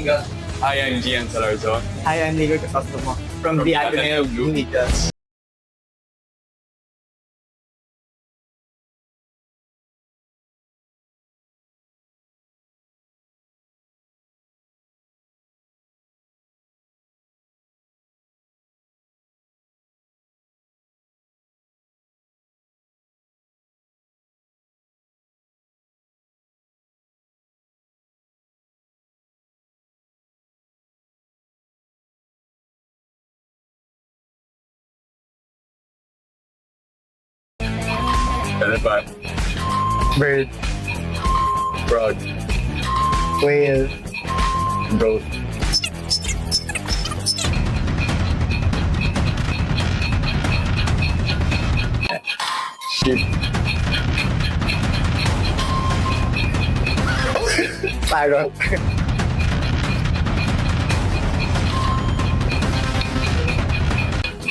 Hi, I'm Gian Salarzon. Hi, I'm Nico Casostomo from the Ateneo of Unitas. Elephant. Bird, Frog. whale, Goat. Sheep. parrot,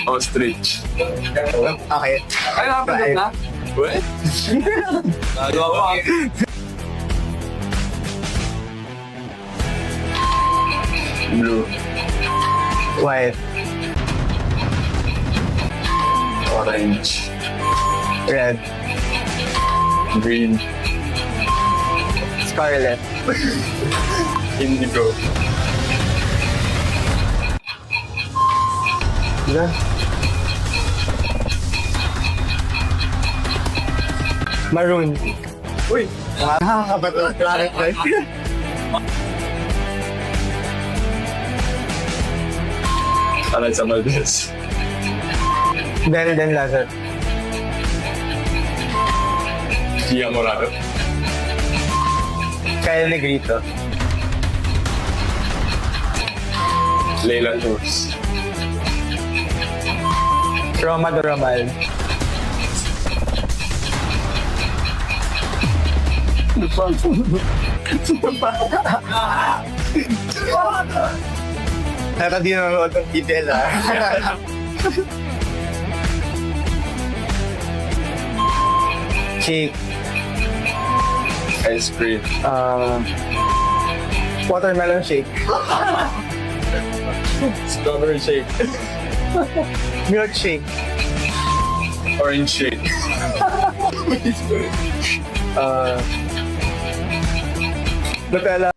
Ostrich. okay. Ay, nakapagod na? What? Nagawa pa. Blue. White, Orange. red, Green. scarlet, Indigo. maroon. Uy! Nakakabato. Clarify. Alay sa Maldives. Then Lazar. Gia Morado. Kyle Negrito. Leyland Tours. Roma Doramal. Nata di nanonood ng detail Shake. Ice cream. Watermelon shake. Strawberry shake. Milkshake. Orange shake. Nutella.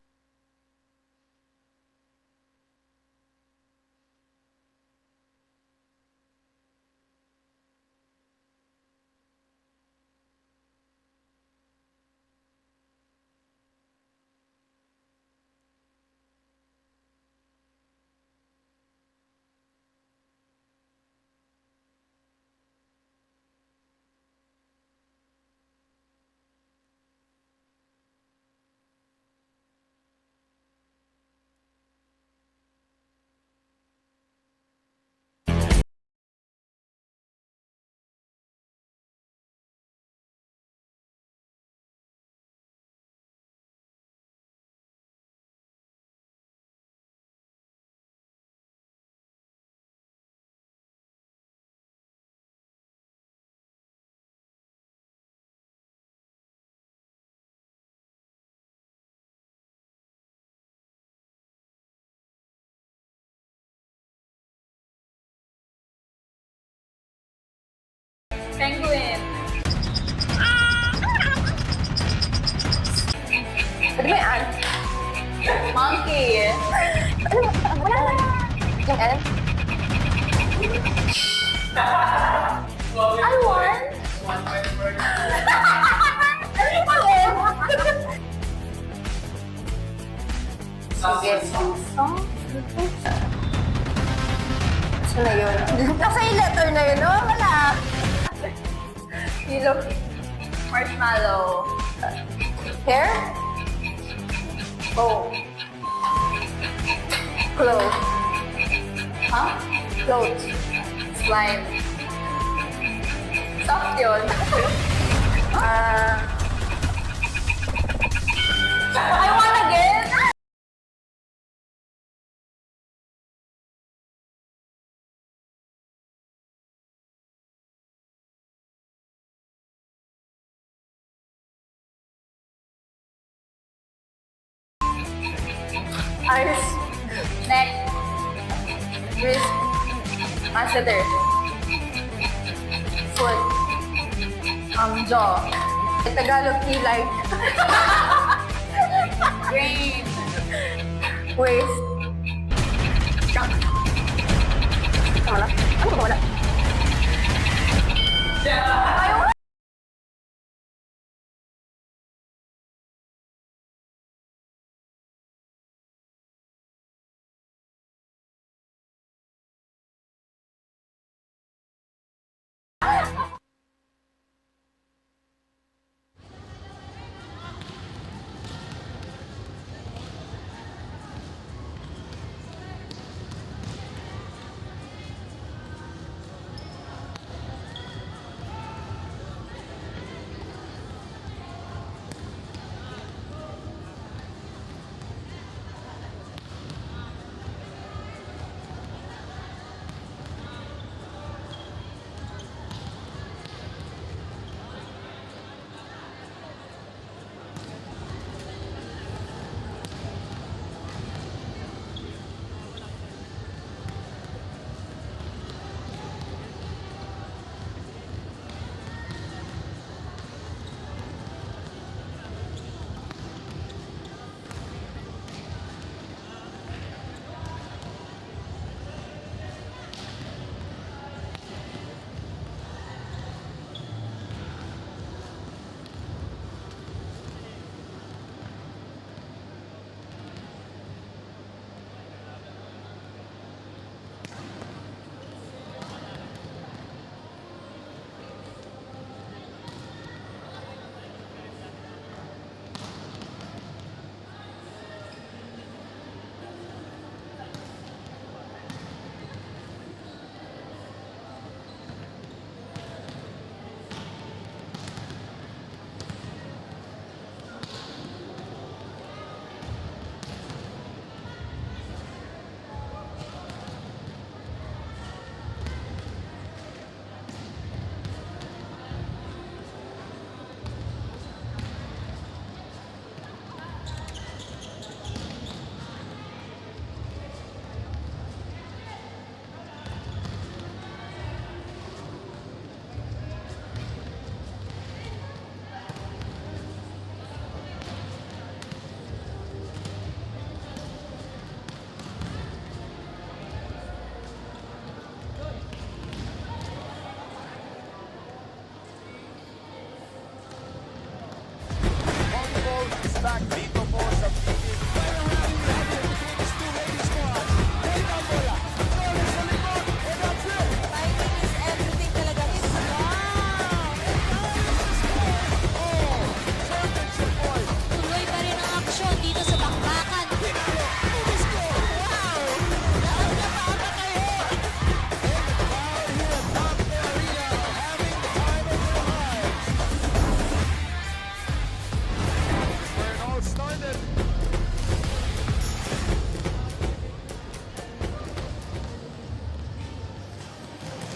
Penguin. Ano ba yan? Monkey. Wala na. Yung L? I won. Ano ba yun? Sige. Saan na yun? Nasa yung letter na yun, no? Wala. Yellow. Marshmallow. Hair? Oh. Clothes. Huh? Clothes. Slime. Soft yun. I won again? Eyes. Neck. Wrist. Masseter. Foot. Jaw. Tagalog kilay. Brain. Waist. Trunk. Wala. Ano ba wala? Ayaw.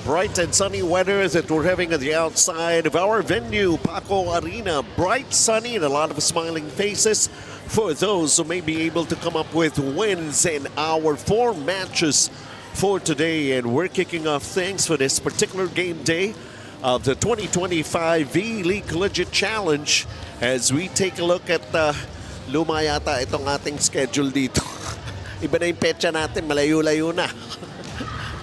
Bright and sunny weather that we're having at the outside of our venue, Paco Arena. Bright, sunny, and a lot of smiling faces for those who may be able to come up with wins in our 4 matches for today. And we're kicking off things for this particular game day of the 2025 V-League Collegiate Challenge as we take a look at luma yata itong ating schedule dito. Iba na yung petsa natin, malayo-layo na.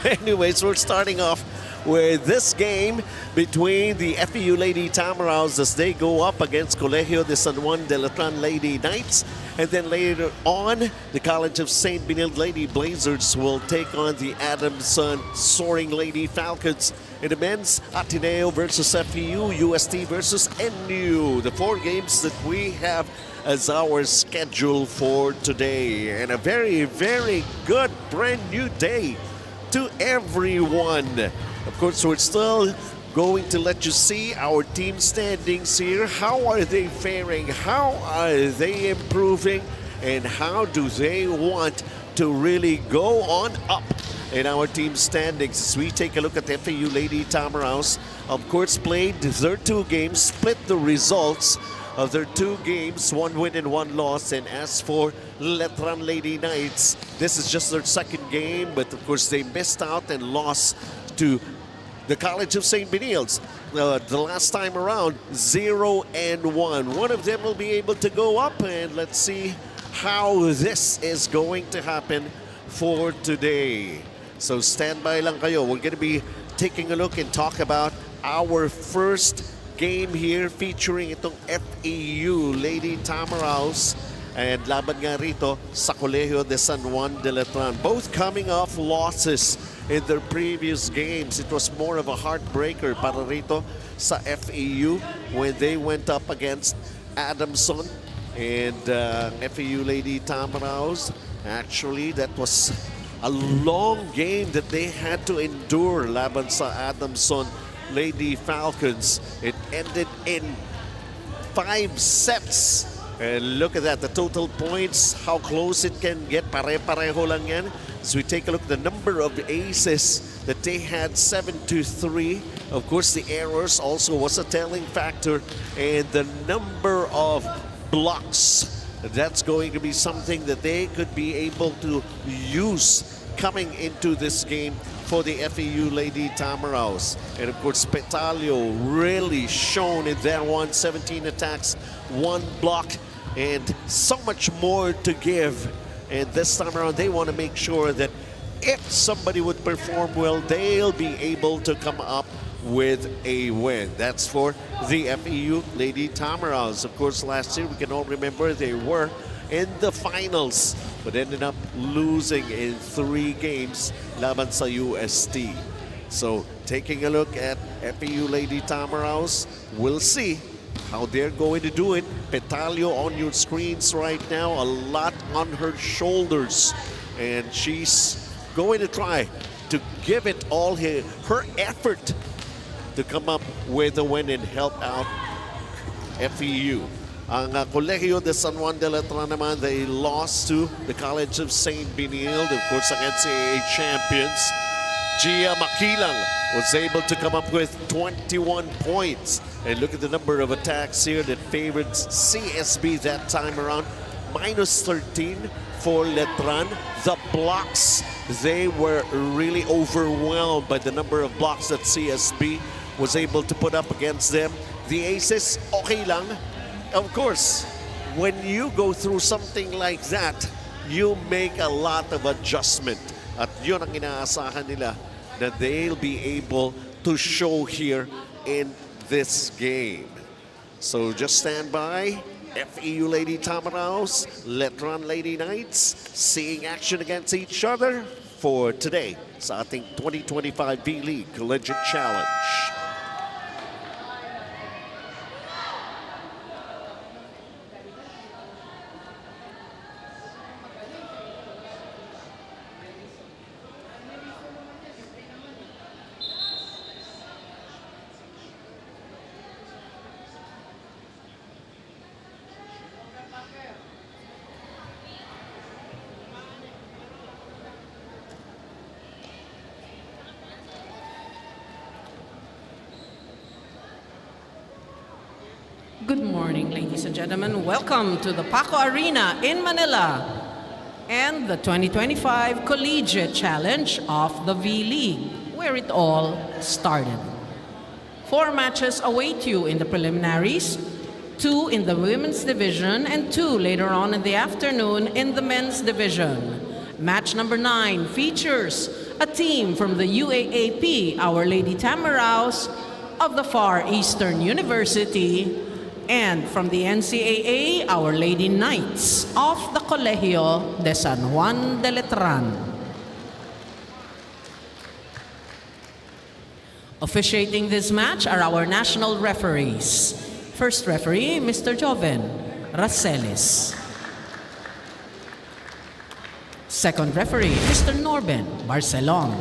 Anyways, we're starting off with this game between the FEU Lady Tamaraws as they go up against Colegio de San Juan de Letran Lady Knights. And then later on, the College of St. Benilde Lady Blazers will take on the Adamson Soaring Lady Falcons. In the men's, Ateneo versus FEU, UST versus NU. The 4 games that we have as our schedule for today. And a very, very good brand new day to everyone. Of course, we're still going to let you see our team standings here. How are they faring? How are they improving? And how do they want to really go on up in our team standings? As we take a look at FEU Lady Tamaraws, of course, played their 2 games, split the results. of their 2 games, 1 win and 1 loss. And as for Letran Lady Knights, this is just their 2nd game, but of course they missed out and lost to the College of St. Benil's. The last time around, 0-1. One of them will be able to go up, and let's see how this is going to happen for today. So stand by lang kayo. We're going to be taking a look and talk about our first game here featuring itong FEU Lady Tamaraws and laban nga rito sa Colegio de San Juan de Letran. Both coming off losses in their previous games. It was more of a heartbreaker para rito sa FEU when they went up against Adamson and FEU Lady Tamaraws. Actually, that was a long game that they had to endure laban sa Adamson Lady Falcons. It ended in 5 sets. And look at that, the total points, how close it can get. Pare-pareho lang yan. So we take a look at the number of aces that they had, 7-3. Of course, the errors also was a telling factor. And the number of blocks, that's going to be something that they could be able to use coming into this game for the FEU Lady Tamaraws. And of course, Petalio really shown in that one, 17 attacks, 1 block, and so much more to give. And this time around, they want to make sure that if somebody would perform well, they'll be able to come up with a win. That's for the FEU Lady Tamaraws. Of course, last year, we can all remember they were in the finals, but ended up losing in 3 games laban sa UST. So taking a look at FEU Lady Tamaraws, we'll see how they're going to do it. Petalio on your screens right now, a lot on her shoulders, and she's going to try to give it all her effort to come up with a win and help out FEU. Ang Colegio de San Juan de Letran naman, they lost to the College of St. Benilde, of course, against NCAA champions. Gia Makilang was able to come up with 21 points. And look at the number of attacks here that favored CSB that time around. -13 for Letran. The blocks, they were really overwhelmed by the number of blocks that CSB was able to put up against them. The aces, okay lang. Of course, when you go through something like that, you make a lot of adjustment. At yun ang inaasahan nila that they'll be able to show here in this game. So just stand by. FEU Lady Tamaraws, Letran Lady Knights, seeing action against each other for today sa ating 2025 V-League Collegiate Challenge. Good morning, ladies and gentlemen. Welcome to the Paco Arena in Manila and the 2025 Collegiate Challenge of the V-League, where it all started. 4 matches await you in the preliminaries, 2 in the women's division and 2 later on in the afternoon in the men's division. Match number 9 features a team from the UAAP, Our Lady Tamaraws of the Far Eastern University, and from the NCAA, Our Lady Knights of the Colegio de San Juan de Letran. Officiating this match are our national referees. First referee, Mr. Joven Racelis. Second referee, Mr. Norben Barcelon.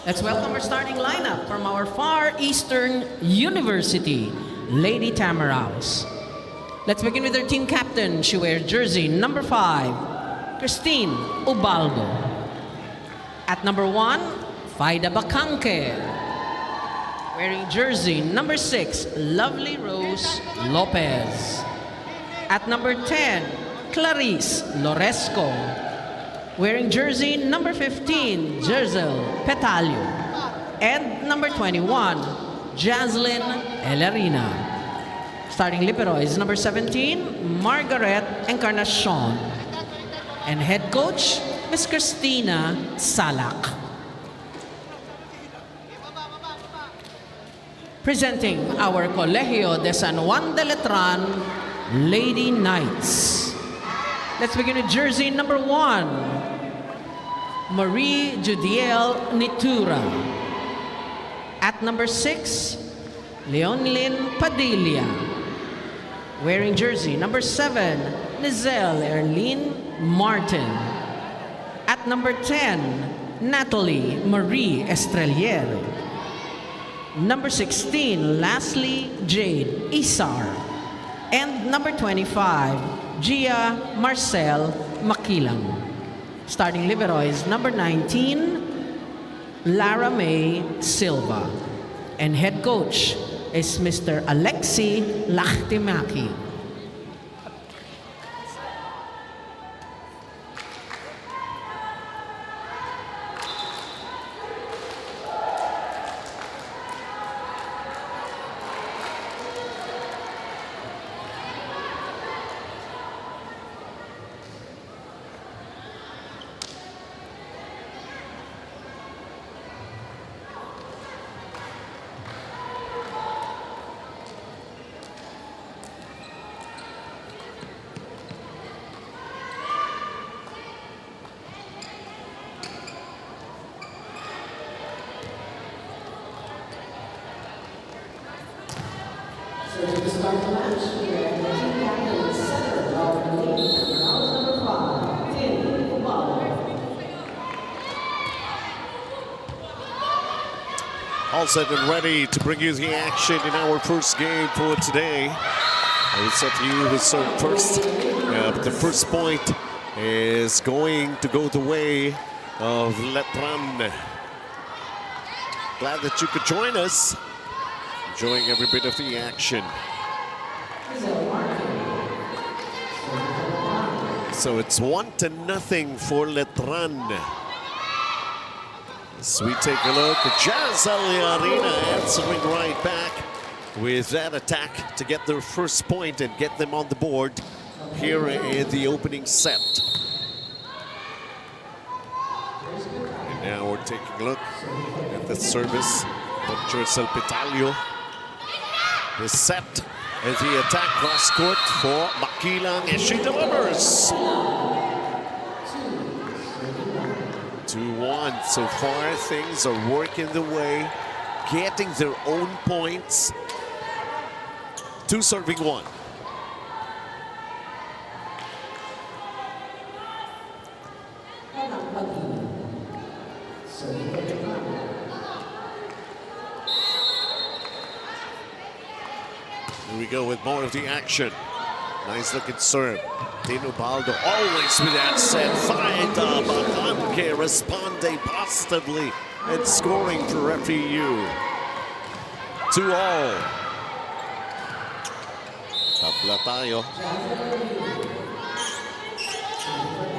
Let's welcome our starting lineup from our Far Eastern University, Lady Tamaraos. Let's begin with our team captain. She wears jersey number 5, Christine Ubaldo. At number 1, Faida Bacanque. Wearing jersey number 6, Lovely Rose Lopez. At number 10, Clarice Loresco. Wearing jersey number 15, Jerzel Petalio. And number 21, Jaslyn Elarina. Starting libero is number 17, Margaret Encarnacion. And head coach, Miss Christina Salak. Presenting our Colegio de San Juan de Letran Lady Knights. Let's begin with jersey number 1, Marie Judiel Nitura. At number 6, Leonlyn Padilla. Wearing jersey number 7, Nizelle Erlene Martin. At number 10, Natalie Marie Estrelier. Number 16, Lastly Jade Isar. And number 25, Gia Marcel Makilang. Starting libero is number 19, Lara May Silva. And head coach is Mr. Alexi Lachtimaki. All set and ready to bring you the action in our first game for today. I will set you who served first. But the first point is going to go the way of Letran. Glad that you could join us. Enjoying every bit of the action. So it's 1-0 for Letran. As we take a look at Jazel Arena answering right back with that attack to get their first point and get them on the board here in the opening set. And now we're taking a look at the service of Jerzel Petalio. The set and the attack cross court for Makilang, and she delivers. 2-1. So far, things are working the way, getting their own points. 2 serving 1. Here we go with more of the action. Nice looking serve. Tino Baldo always with that set. Faida Bacanque responde positively and scoring for FEU. 2-all. Tabla tayo.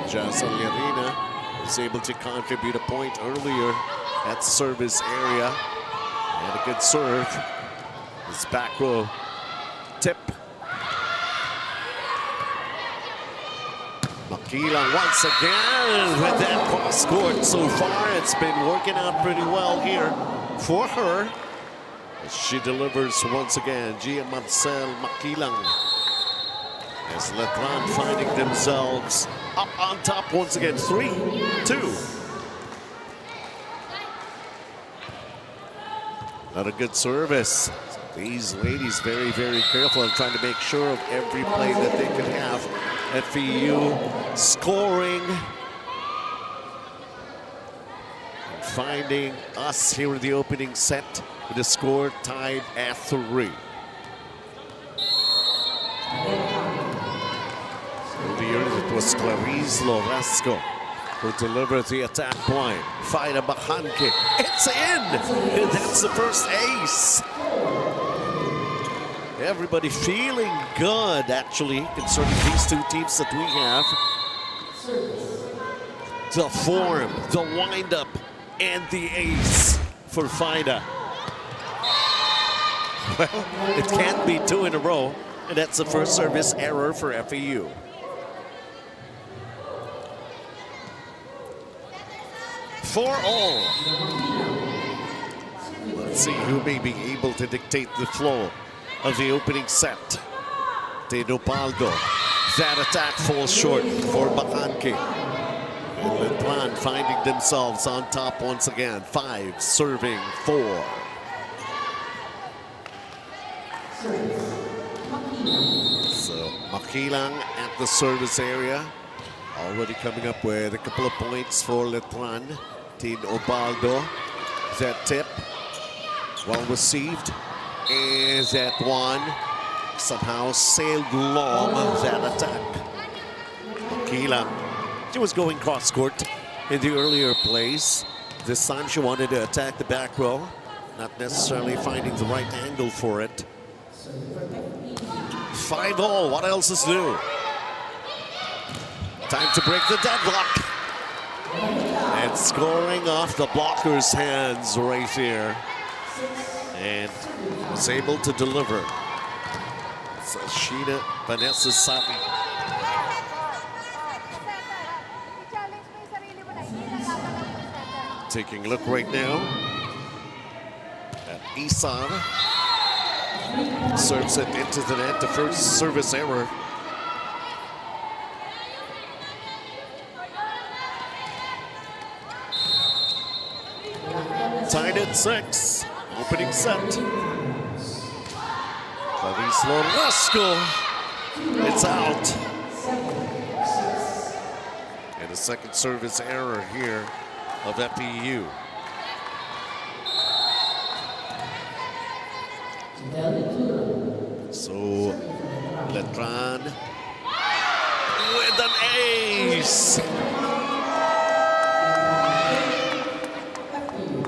Jazel Arena was able to contribute a point earlier at service area. And a good serve. This back row tip. Makilang once again with that cross court. So far, it's been working out pretty well here for her. She delivers once again. Gia Marcel Makilang. As Letran finding themselves up on top once again. 3-2. Not a good service. These ladies very, very careful and trying to make sure of every play that they can have. FEU scoring. finding us here in the opening set with the score tied at 3. Earlier, it was Clarice Lorasco who delivered the attack point. Faida Bajanque, it's in! And that's the first ace. Everybody feeling good, actually, concerning these two teams that we have. The form, the wind-up, and the ace for Faida. Well, it can't be 2 in a row, and that's the first service error for FEU. For all. Let's see who may be able to dictate the flow of the opening set. Teodopaldo. That attack falls short for Bacanque. And Letran finding themselves on top once again. 5 serving 4. So Makilang at the service area. Already coming up with a couple of points for Letran. Teodopaldo. That tip. Well received. Is that one. Somehow sailed long that attack. Makilang. She was going cross court in the earlier plays. This time she wanted to attack the back row. Not necessarily finding the right angle for it. 5-all, what else is new? Time to break the deadlock. And scoring off the blocker's hands right here. And was able to deliver. So Sheena Vanessa Sabi. Taking a look right now at Isan. Serves it into the net, the first service error. Tied at 6, opening set. Clarice Lorasco, it's out. And a second service error here of FEU. So Letran with an ace.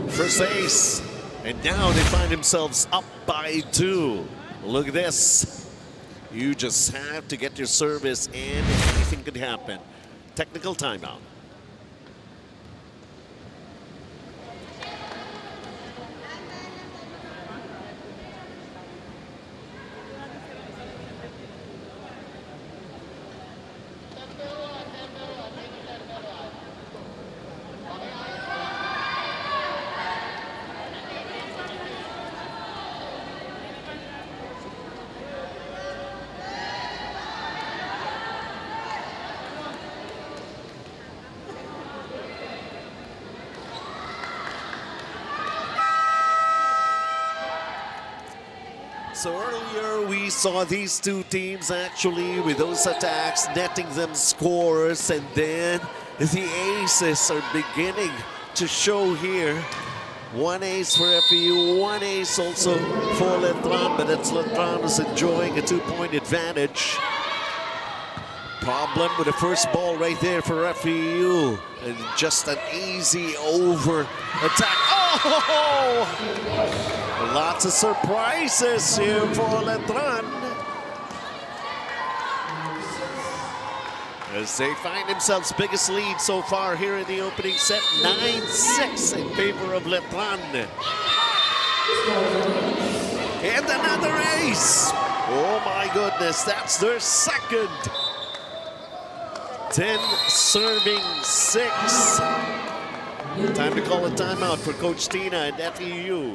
First ace. And now they find themselves up by 2. Look at this. You just have to get your service in and anything could happen. Technical timeout. So earlier we saw these two teams actually with those attacks netting them scores, and then the aces are beginning to show here. 1 ace for FEU, 1 ace also for Letran, but it's Letran is enjoying a 2-point advantage. Problem with the first ball right there for FEU, and just an easy over attack. Oh! Lots of surprises here for Letran. As they find themselves biggest lead so far here in the opening set, 9-6 in favor of Letran. And another ace. Oh my goodness, that's their second. 10 serving 6. Time to call a timeout for Coach Tina and FEU.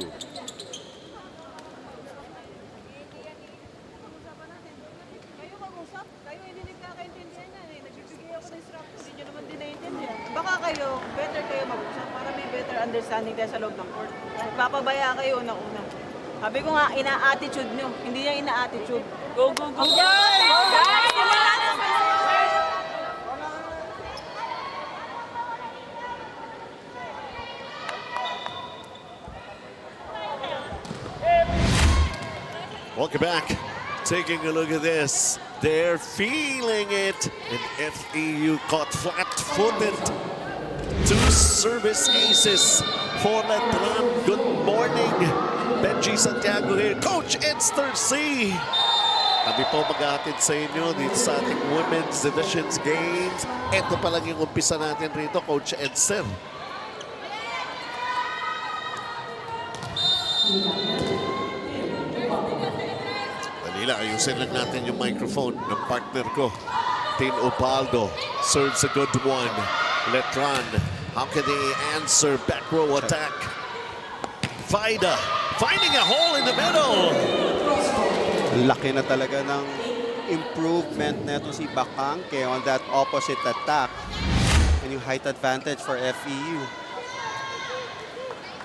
Understanding tayo sa loob ng court. Papabaya kayo una-una. Sabi ko nga, ina-attitude nyo. Hindi niya ina-attitude. Go, go, go! Welcome back. Taking a look at this. They're feeling it. And FEU caught flat-footed. 2 service aces for Letran. Good morning. Benji Santiago here. Coach Edster C. Kami po mag-aatid sa inyo dito sa ating Women's Divisions Games. Ito pa lang yung umpisa natin rito, Coach Edster. Dalila, ayusin lang natin yung microphone ng partner ko. Tin Ubaldo serves a good one. Letran, how can they answer back row attack? Vida finding a hole in the middle. Laki na talaga ng improvement neto si Bakangke on that opposite attack. And yung height advantage for FEU.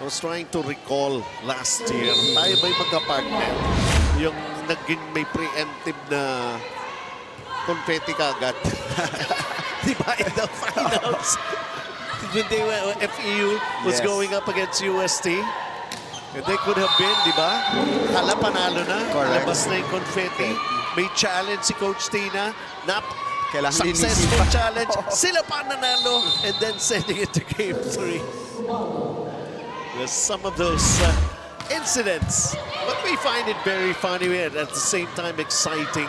I was trying to recall last year, tayo ba'y magka-partner? Yung naging may preemptive na confetti kagad. Di ba in the finals? When they were, FEU was going up against UST. And they could have been, di ba? Kala panalo na. Correct. Labas na yung confetti. May challenge si Coach Tina. Kailangan Successful challenge. Sila pa nanalo. And then sending it to game 3. There's some of those incidents, but we find it very funny and at the same time exciting.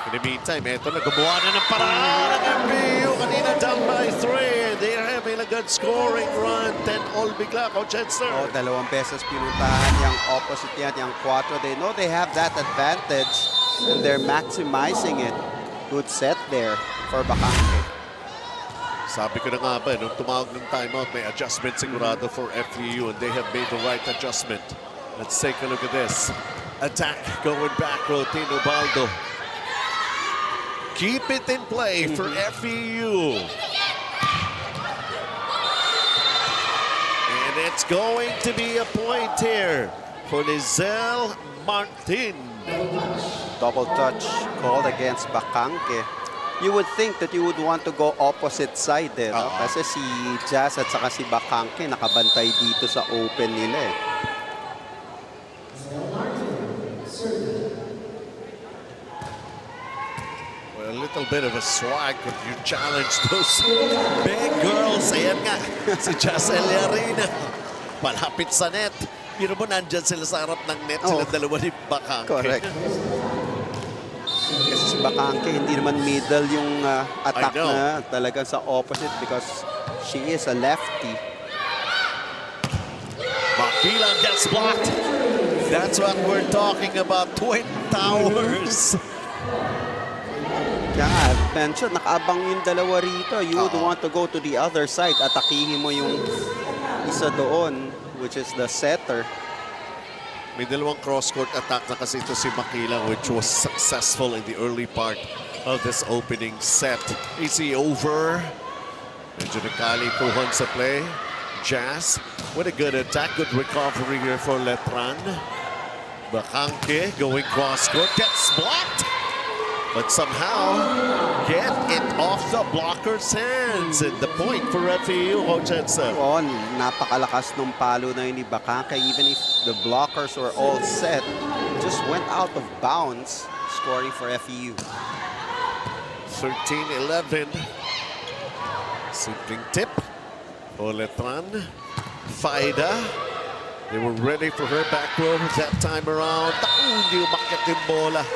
In the meantime, eto na, gumawa na ng paraan ng FEU. Kanina down by 3. They're having a good scoring run. 10-all bigla, Coach Edster. Oh, 2 beses pinuntahan yung opposite yan, yung 4. They know they have that advantage and they're maximizing it. Good set there for Bakangke. Sabi ko na nga ba, nung tumawag ng timeout, may adjustment sigurado for FEU and they have made the right adjustment. Let's take a look at this. Attack going back, Tino Ubaldo. Keep it in play for FEU. And it's going to be a point here for Lizelle Martin. Double touch called against Bakangke. You would think that you would want to go opposite side eh, no? Kasi si Jazz at saka si Bakangke nakabantay dito sa open nila eh. Well, a little bit of a swag if you challenge those big girls. Ayan nga, si Jazz Eliarina. Malapit sa net. Pero mo nandyan sila sa harap ng net. Sila dalawa ni Bakangke. Correct. Kasi si Bakangke, hindi naman middle yung attack na talagang sa opposite because she is a lefty. Makila gets blocked. That's what we're talking about. Twin towers. Kaya nga, mention, nakaabang yung dalawa rito. You would want to go to the other side. Atakihin mo yung isa doon, which is the setter. May dalawang cross-court attack na kasi ito si Makila, which was successful in the early part of this opening set. Easy over. Medyo nagkalikuhan sa play. Jazz with a good attack. Good recovery here for Letran. Bakangke going cross-court. Gets blocked. But somehow get it off the blocker's hands. And the point for FEU, Coach Edson. Oh, napakalakas ng palo na yun ni Bakangke. Even if the blockers were all set, just went out of bounds, scoring for FEU. 13-11. Simpleng tip for Letran. Vida. They were ready for her back row that time around. Hindi umakyat yung bola.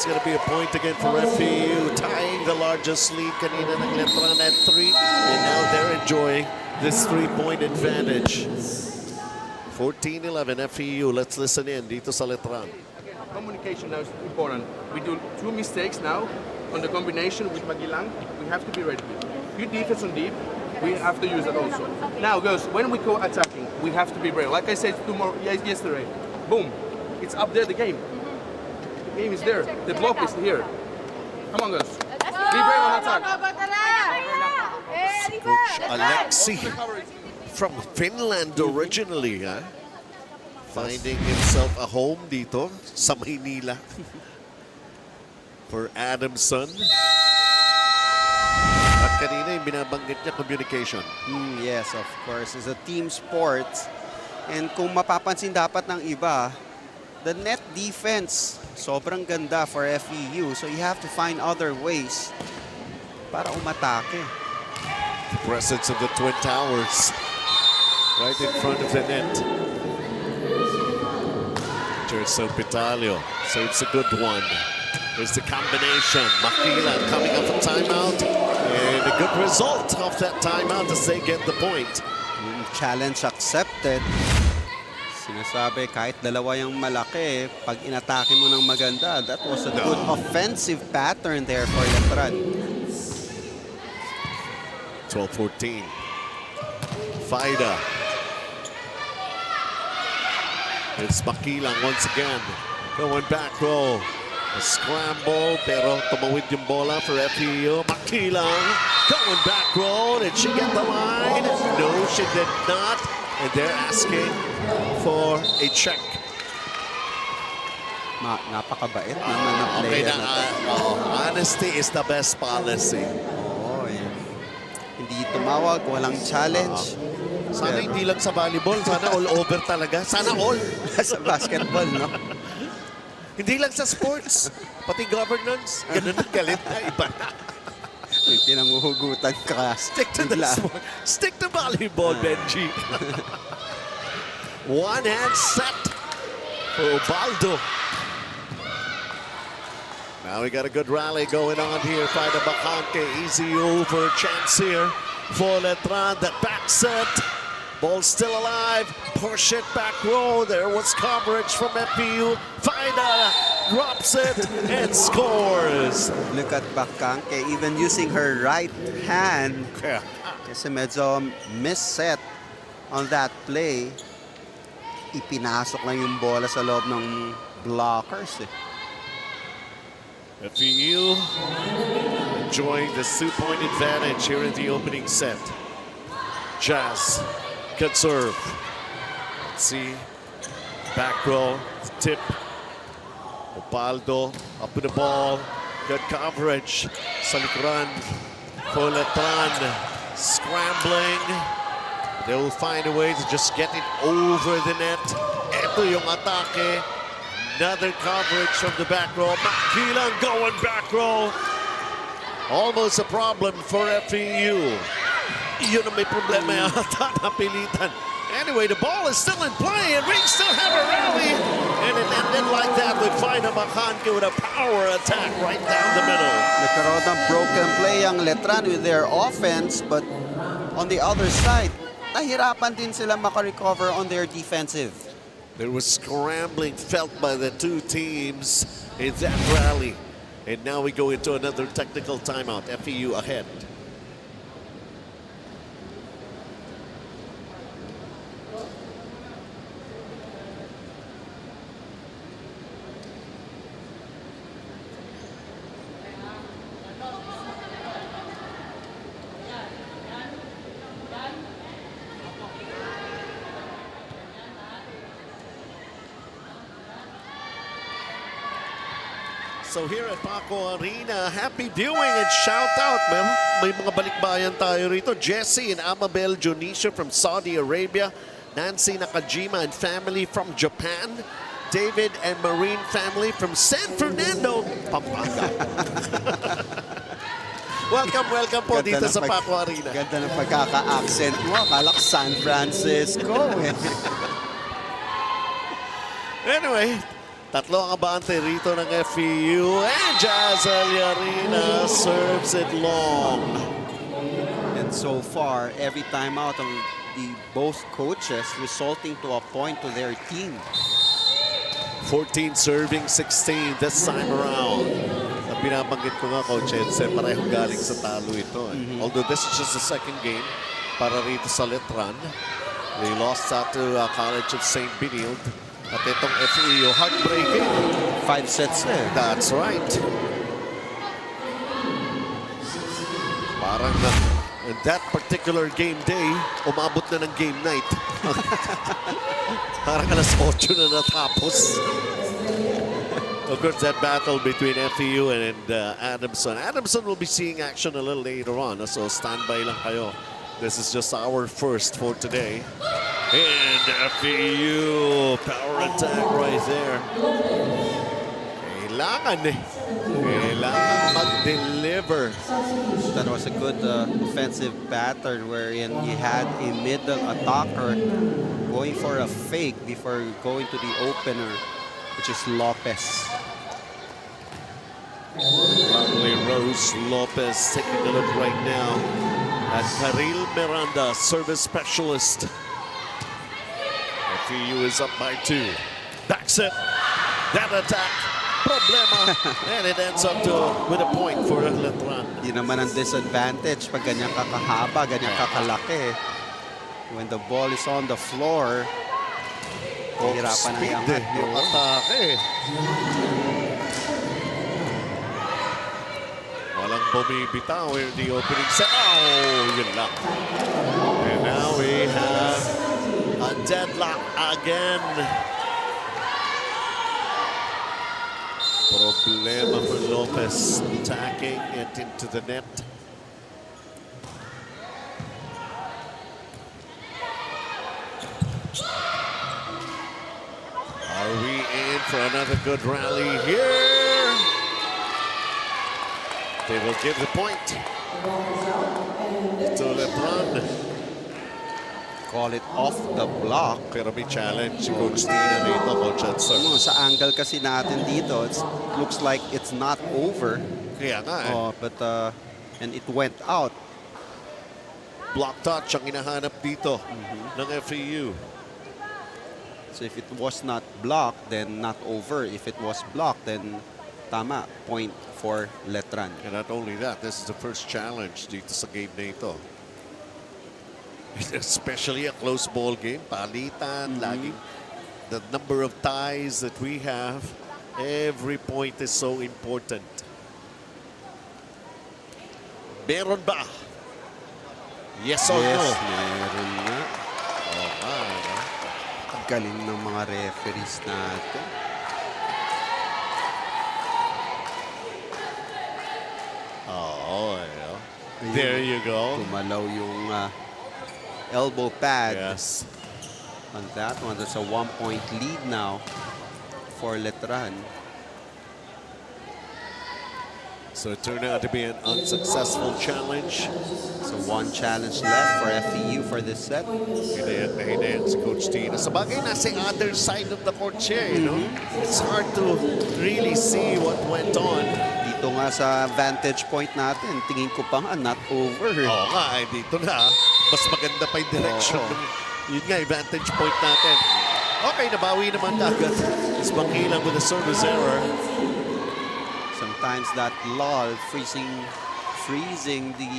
It's going to be a point again for FEU, tying the largest lead kanina ng Letran at 3. And now they're enjoying this 3-point advantage. 14-11 FEU. Let's listen in dito sa Letran. Communication now is important. We do 2 mistakes now on the combination with Magilang. We have to be ready. Good defense on deep. We have to use that also. Now, girls, when we go attacking, we have to be brave. Like I said yesterday, boom, it's up there, the game. The game is there. The block is here. Come on, girls. Be brave on attack. Coach Alexi from Finland originally, huh? Finding himself a home dito sa Maynila for Adamson. At kanina yung binabanggit niya, communication. Yes, of course. It's a team sport. And kung mapapansin dapat ng iba, the net defense, sobrang ganda for FEU. So you have to find other ways para umatake. The presence of the Twin Towers right in front of the net. Gerson Pitalio saves a good one. There's the combination. Makila coming up from timeout. And a good result of that timeout as they get the point. Challenge accepted. Sinasabi kahit dalawa yung malaki, pag inatake mo ng maganda, that was a good offensive pattern there for Letran. 12-14. Faida. It's Makilang once again. Going back row. A scramble, pero tumawid yung bola for FEU. Makilang going back row. Did she get the line? No, she did not. And they're asking for a check. Napakabait naman ng player na honesty is the best policy. Hindi tumawag, walang challenge. Sana hindi lang sa volleyball, sana all over talaga. Sana all. Sa basketball, no? Hindi lang sa sports, pati governance. Ganun ang galit na iba na. May pinanguhugutan ka. Stick to the sport. Stick to volleyball, Benji. One hand set for Ubaldo. Now we got a good rally going on here. Faida Bacante, easy over chance here for Letran. That back set. Ball still alive. Push it back row. There was coverage from FEU. Faida drops it and scores. Look at Bacante, even using her right hand. Kasi medyo misset on that play. Ipinasok lang yung bola sa loob ng blockers. FEU enjoying the 2-point advantage here in the opening set. Jazz. Good serve. Let's see. Back row. Tip. Opaldo up with the ball. Good coverage. Salikuran. For Letran. Scrambling. They will find a way to just get it over the net. Ito yung atake. Another coverage from the back row. Makilang going back row. Almost a problem for FEU. Yun ang may problema yata, napilitan. Anyway, the ball is still in play and we still have a rally. And it ended like that with Faida Bacante with a power attack right down the middle. Nagkaroon ng broken play ang Letran with their offense, but on the other side, nahirapan din sila makarecover on their defensive. There was scrambling felt by the two teams in that rally. And now we go into another technical timeout. FEU ahead. So here at Paco Arena, happy viewing and shout out, ma'am. May mga balikbayan tayo rito. Jessie and Amabel Jonisha from Saudi Arabia. Nancy Nakajima and family from Japan. David and Marine family from San Fernando, Pampanga. welcome po dito sa Paco Arena. Ganda ng pagkaka-accent mo. Akala ko San Francisco. Anyway, tatlo ang abante rito ng FEU. And Jazz Aliarina serves it long. And so far, every time out of the both coaches resulting to a point to their team. 14 serving, 16 this time around. Sa binabanggit ko nga, Coach Edson, parehong galing sa talo ito. Although this is just the second game para rito sa Letran. They lost out to Collegiate St. Benilde. At itong FEU, heartbreaking. 5 sets eh. That's right. Parang in that particular game day, umabot na ng game night. Parang alas 8 na natapos. Of course, that battle between FEU and Adamson. Adamson will be seeing action a little later on, so standby lang kayo. This is just our first for today. And FEU, power attack right there. Kailangan mag-deliver. That was a good offensive pattern wherein you had a middle attacker going for a fake before going to the opener, which is Lopez. Lovely Rose Lopez taking a look right now at Karil Miranda, service specialist. FEU is up by 2. Backs it. That attack. Problema. And it ends up with a point for Letran. Yun naman ang disadvantage pag ganyan kakahaba, ganyan kakalaki. When the ball is on the floor, hirapan na iangat yung atake. Walang bumibitaw in the opening set. Oh, yun lang. And now we have a deadlock again. Problema for Lopez, attacking it into the net. Are we in for another good rally here? They will give the point to LeBron. Call it off the block. Pero may challenge si Coach Tina rito, Coach Hudson. Sa angle kasi natin dito, it looks like it's not over. Kaya nga eh. But and it went out. Block touch ang hinahanap dito ng FEU. So if it was not blocked, then not over. If it was blocked, then tama, point for Letran. And not only that, this is the first challenge dito sa game na ito. Especially a close ball game, palitan, laging the number of ties that we have, every point is so important. Meron ba? Yes or no? Meron nga. Oh, my. Ang galing ng mga referees natin. Oh, yeah. There you go. Tumalaw yung elbow pad. Yes. On that one. That's a 1-point lead now for Letran. So it turned out to be an unsuccessful challenge. So one challenge left for FEU for this set. Hinayan na hinayan si Coach Tina. Sa bagay, nasa other side of the court siya, you know? It's hard to really see what went on. Dito nga sa vantage point natin, tingin ko pa nga, not over. Oo nga, eh, dito na. Mas maganda pa yung direction. Yun nga, vantage point natin. Okay, nabawi naman agad. It's Bangilan with a service error. Sometimes that lull, freezing the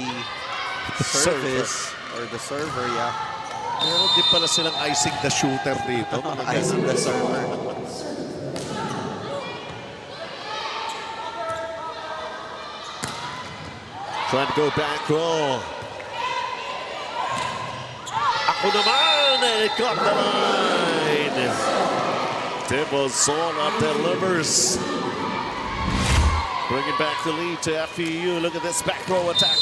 service or the server, yeah. Meron din pala silang icing the shooter dito. Icing the server. Trying to go back row. Ako naman, and it got the line. Devozola delivers. Bringing back the lead to FEU. Look at this back row attack.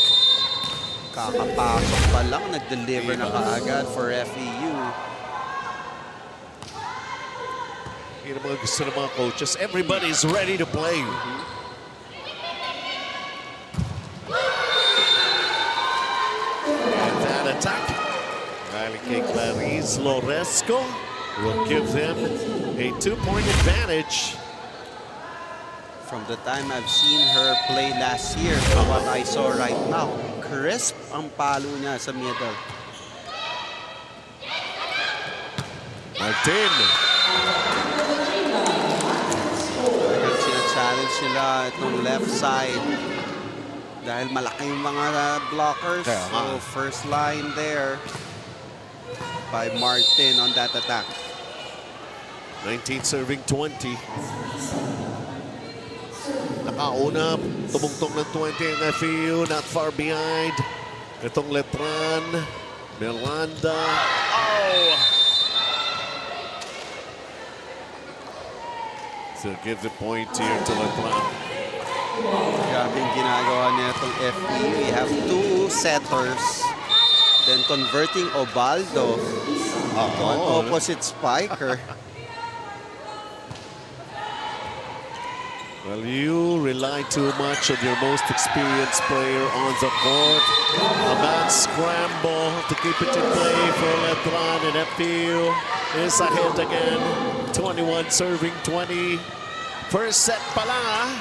Kakapasok pa lang, nag-deliver na kaagad for FEU. Yun ang mga gusto ng mga coaches. Everybody's ready to play. And that attack. Riley K. Clarice Loresco will give them a 2-point advantage. From the time I've seen her play last year to what I saw right now, crisp ang palo niya sa middle. Martin. Sina-challenge sila itong left side dahil malaki yung mga blockers. So first line there by Martin on that attack. 19 serving 20. Nakauna, tumungtong ng 20 ang FEU, not far behind. Itong Letran, Miranda. Oh! So give the point here to Letran. Grabe yung ginagawa niya itong FEU. We have two setters. then converting Obaldo to an opposite spiker. Well, you rely too much on your most experienced player on the court. A bad scramble to keep it in play for Letran, and FEU is ahead again. 21 serving 20. First set pa lang,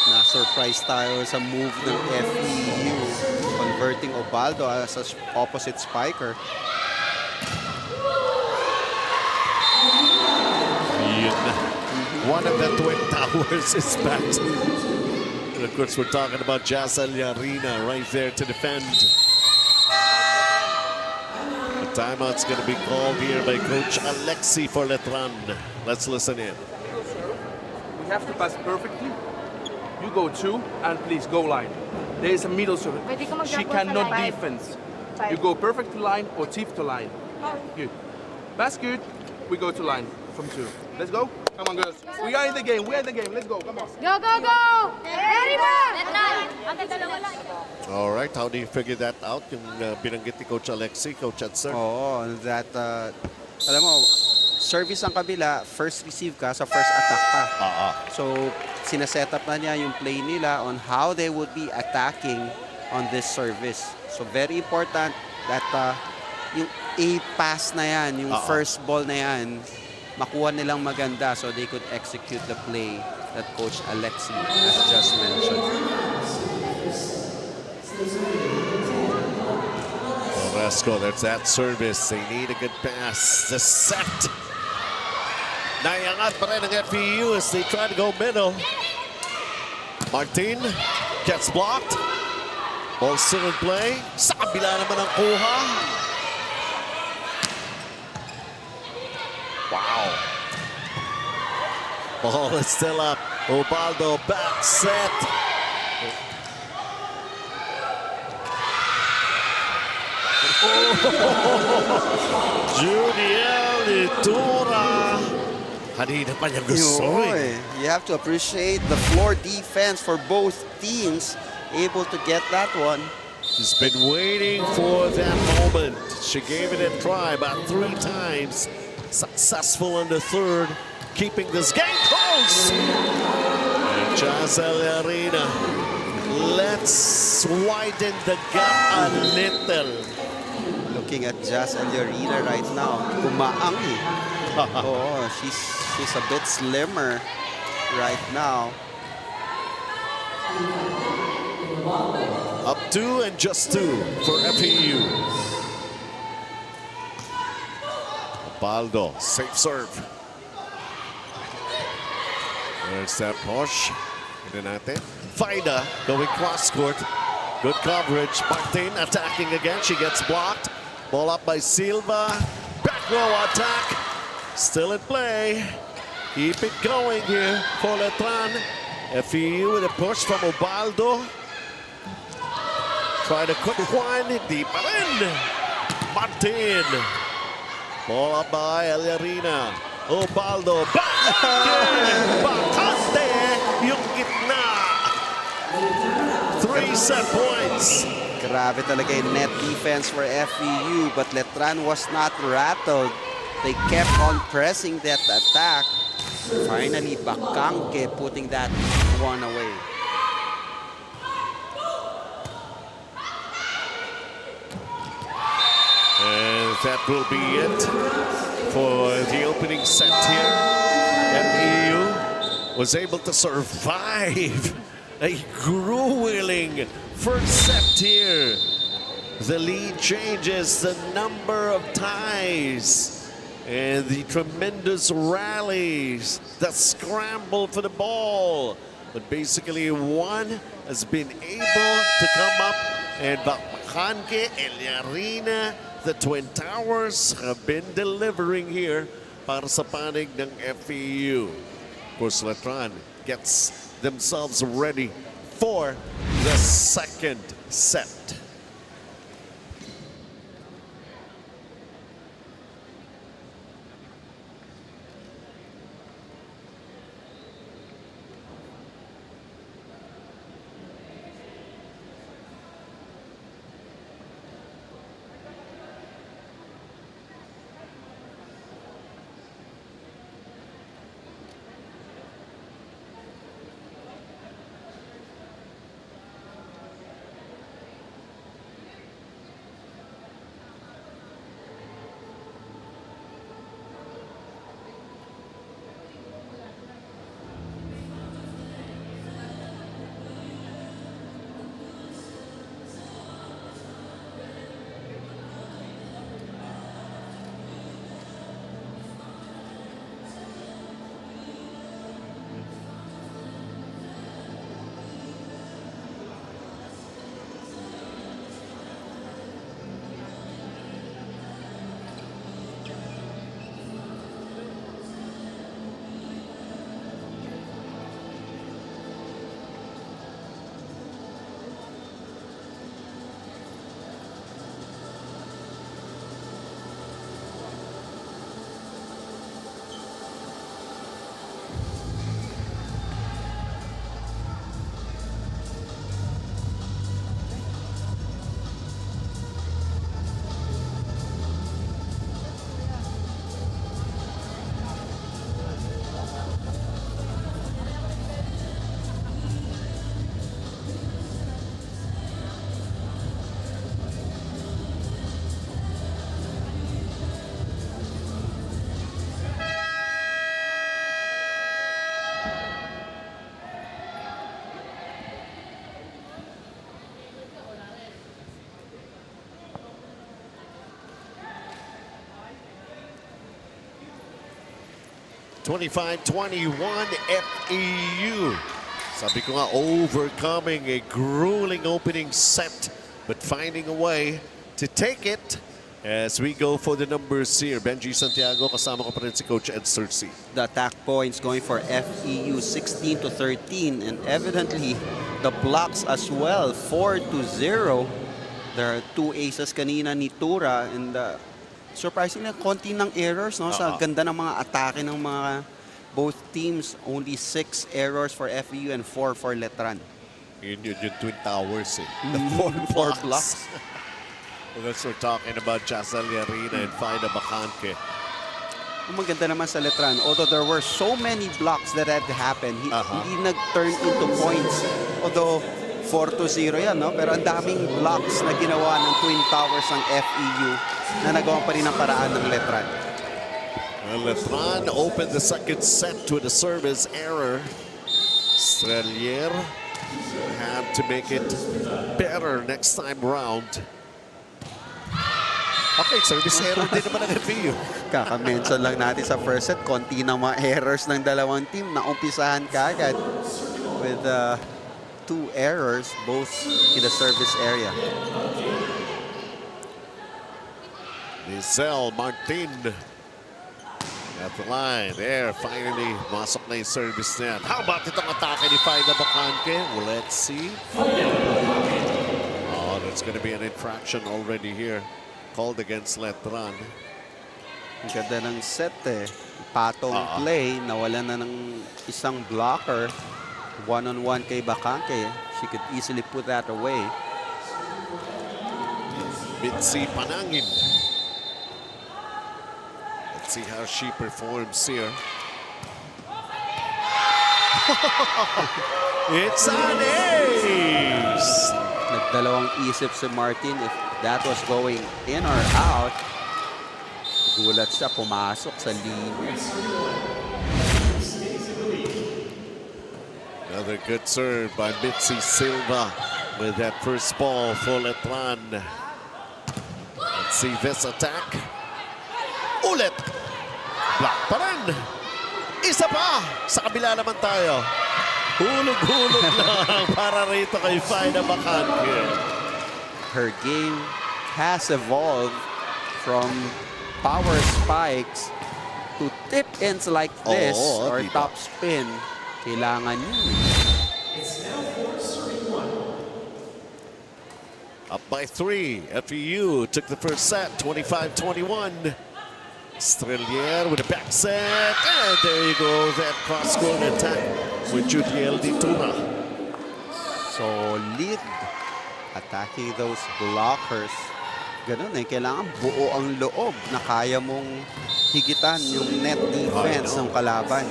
Na-surprise tayo sa move ng FEU. Converting Obaldo as an opposite spiker. One of the Twin Towers is back. And of course, we're talking about Jazz Arena right there to defend. The timeout's going to be called here by Coach Alexi for Letran. Let's listen in. We have to pass perfectly. You go 2 and please go line. There is a middle serve. She cannot defense. You go perfect to line or tip to line. Good. That's good. We go to line from 2. Let's go. Come on, girls. We are in the game. We are in the game. Let's go. Come on. Go, go, go! Ready ba? All right, how do you figure that out? Yung binanggit ni Coach Alexi, Coach Adser. Oo, that, alam mo, service ang kabila, first receive ka, sa first attack ka. So, sinaset up na niya yung play nila on how they would be attacking on this service. So, very important that yung A-pass na yan, yung first ball na yan, makuha nilang maganda so they could execute the play that Coach Alexi has just mentioned. Oresco, there's that service. They need a good pass. The set. Naiangat pa rin ang FEU as they try to go middle. Martin gets blocked. Ball still in play. Sa kabila naman ang kuha. Wow. Ball is still up. Obaldo back set. Judiel Itura. Kanina pa niya gusto eh. You have to appreciate the floor defense for both teams, able to get that one. She's been waiting for that moment. She gave it a try about 3 times. Successful in the third, keeping this game close. And Jazz Arena, let's widen the gap a little. Looking at Jazz Arena right now, kumaang eh. Oh, she's a bit slimmer right now. Up 2 and just 2 for FEU. Baldo, safe serve. There's that push. Ito natin. Faida going cross court. Good coverage. Martin attacking again. She gets blocked. Ball up by Silva. Back row attack. Still in play. Keep it going here for Letran. FEU with a push from Obaldo. Try to quick one. Hindi pa rin. Martin. Ball up by Eliarina. Obaldo. Bakante. Yung gitna. 3 set points. Grabe talaga yung net defense for FEU, but Letran was not rattled. They kept on pressing that attack. Finally, Bakangke putting that one away. And that will be it for the opening set here. FEU was able to survive a grueling first set here. The lead changes the number of ties and the tremendous rallies, the scramble for the ball. But basically one has been able to come up, and Bakangke, Eliarina, the Twin Towers have been delivering here para sa panig ng FEU. Of course, Letran gets themselves ready for the second set. 25-21 FEU. Sabi ko nga, overcoming a grueling opening set, but finding a way to take it as we go for the numbers here. Benji Santiago, kasama ko pa rin si Coach Ed Cersei. The attack points going for FEU 16-13, and evidently the blocks as well 4-0. There are 2 aces kanina ni Tura, and surprisingly konti ng errors, no? Sa ganda ng mga atake ng mga both teams. Only 6 errors for FEU and 4 for Letran. Yun yung Twin Towers eh. The 4 blocks. Well, that's we're talking about CSJL Arena and Faida Bacante. Maganda naman sa Letran. Although there were so many blocks that had happened, hindi nag-turn into points. Although 4-0 yan, no? Pero ang daming blocks na ginawa ng Twin Towers ng FEU na nagawa pa rin ang paraan ng Letran. Well, Letran opened the second set with a service error. Strelier had to make it better next time round. Okay, service error din naman ang FEU. Kaka-mention lang natin sa first set, konti na mga errors ng dalawang team na umpisahan kaagad with 2 errors, both in the service area. Lizelle Martin at the line there. Finally, masok na yung service na yan. How about itong atake ni Faida Bacante? Well, let's see. Oh, that's going to be an infraction already here. Called against Letran. Ang ganda ng set eh. Patong play, nawala na ng isang blocker. One-on-one kay Bacante. She could easily put that away. Mitzi Panangin. Let's see how she performs here. It's an ace! Nagdalawang isip si Martin if that was going in or out. Gulat siya, pumasok sa linya. Another good serve by Mitzi Silva with that first ball for Letran. Let's see this attack. Ulit! Block pa rin! Isa pa! Sa kabila naman tayo. Hulog-hulog lang para rito kay Faida Bacante. Her game has evolved from power spikes to tip-ins like this or diba? top spin. Kailangan yun. Up by 3. FEU took the first set, 25-21. Strelier with a back set. And there you go, that cross-court attack with Judiel Di Tura. Solid. Attacking those blockers. Ganun eh, kailangan buo ang loob na kaya mong higitan yung net defense ng kalaban.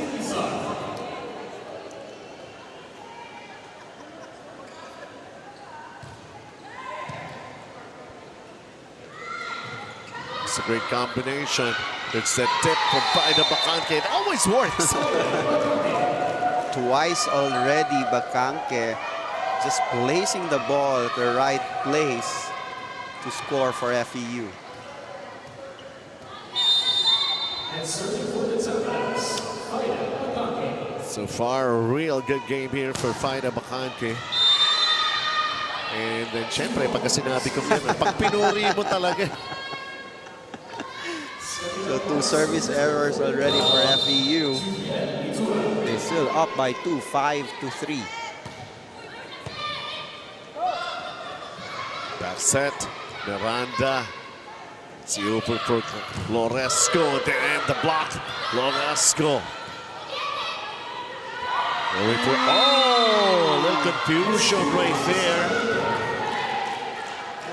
It's a great combination. It's that tip from Faida Bacante. It always works. Twice already, Bacante just placing the ball at the right place to score for FEU. So far, a real good game here for Faida Bacante. And then, syempre, pagka sinabi ko yan, pag pinuri mo talaga. So 2 service errors already for FEU. They're still up by 2, 5-3. Back set, Miranda. It's open for Loresco. And the block, Loresco. Going for, a little confusion right there.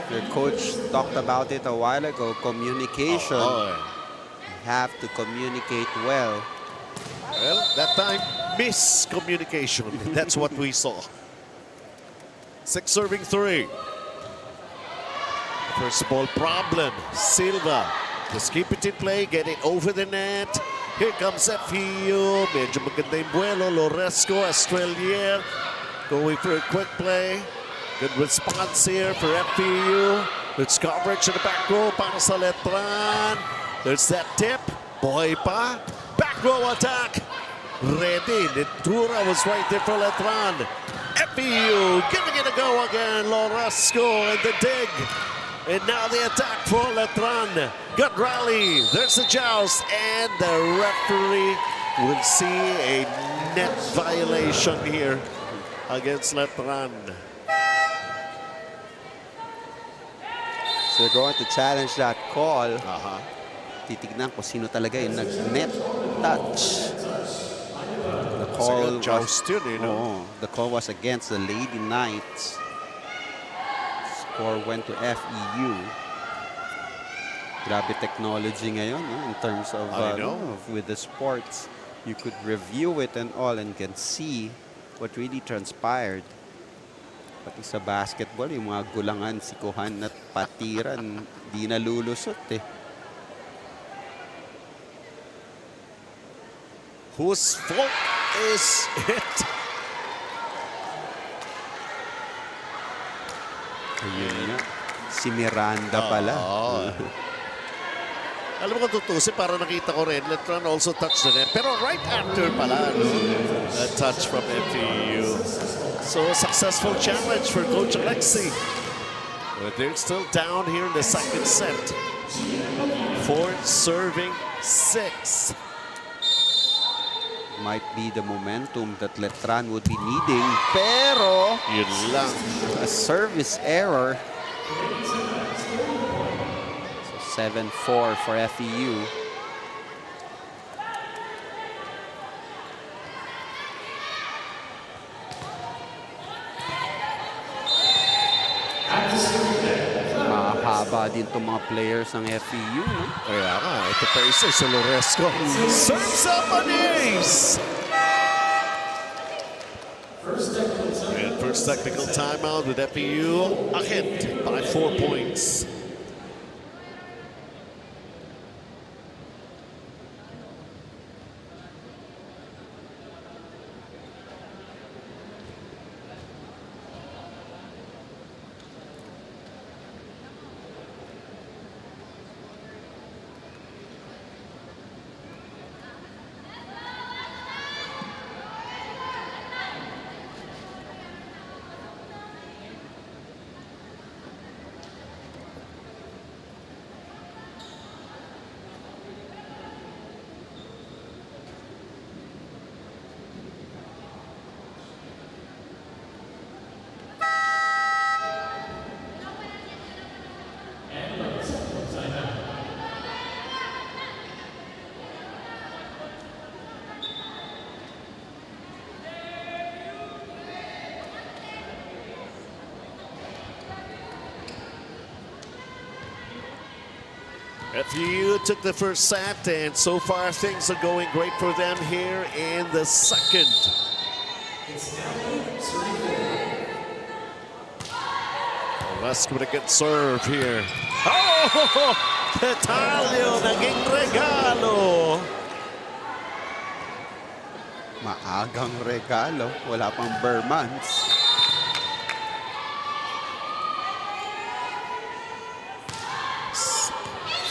The coach talked about it a while ago, communication. You have to communicate well. Well, that time, miscommunication. That's what we saw. 6 serving 3. First ball problem. Silva. Just keep it in play. Get it over the net. Here comes FEU. Medyo maganda yung buelo. Loresco, Strelier. Going for a quick play. Good response here for FEU. There's coverage in the back row para sa Letran. There's that tip. Buhay pa. Back throw attack. Ready. Nitura was right there for Letran. FEU giving it a go again. Loresco and the dig. And now the attack for Letran. Good rally. There's a joust. And the referee will see a net violation here against Letran. So they're going to challenge that call. Titignan ko sino talaga yung nag-net touch. The call joust yun, you know? the call was against the Lady Knights. Score went to FEU. Grabe technology ngayon, no? In terms of with the sports. You could review it and all and can see what really transpired. Pati sa basketball, yung mga gulangan, sikuhan at patiran, di nalulusot eh. Whose fault is it? Ayun nga. Si Miranda pala. Alam mo kung tutusin, para nakita ko rin, Letran also touched the net. Pero right after pala, no? A touch from FEU. So, successful challenge for Coach Alexi. But they're still down here in the second set. 4 serving 6. Might be the momentum that Letran would be needing. Pero, yun lang. A service error. 7-4 for FEU. Mahaba din itong mga players ng FEU. No? Kaya nga, ito pa isa sa Loresco. Serves up an ace! And first technical timeout with FEU ahead by 4 points. FEU took the first set, and so far things are going great for them here in the second. Let's with a good serve here. Oh! Detalyo, naging regalo. Maagang regalo. Wala pang Burmans.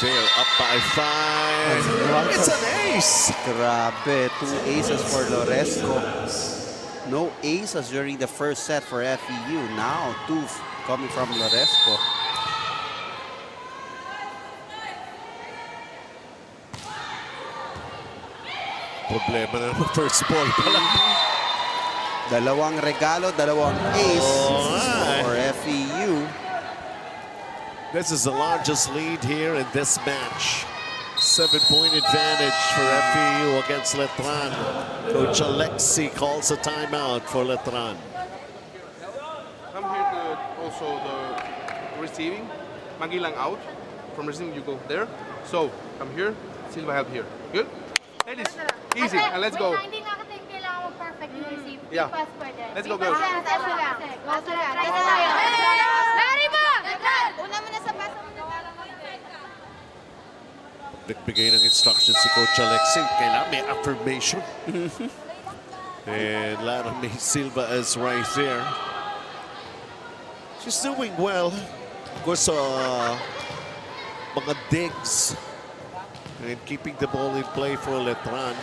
They're up by 5. It's an ace! Grabe, 2 aces for Loresco. No aces during the first set for FEU. Now, 2 coming from Loresco. Problema na ng first ball pala. Dalawang regalo, dalawang ace for FEU. This is the largest lead here in this match. 7-point advantage for FEU against Letran. Coach Alexi calls a timeout for Letran. Come here to also the receiving. Magilang out. From receiving, you go there. So, come here. Silva help here. Good? Ladies, easy. And let's go. Hindi na kasi kailangan mag-perfect yung receive. Yeah. Pass pwede. Let's go, girls. Larry mo! Una mo na sa pass. Nagbigay ng instructions si Coach Alexi. Kailangan may affirmation. And Lara May Silva is right there. She's doing well. Of course, mga digs and keeping the ball in play for Letran.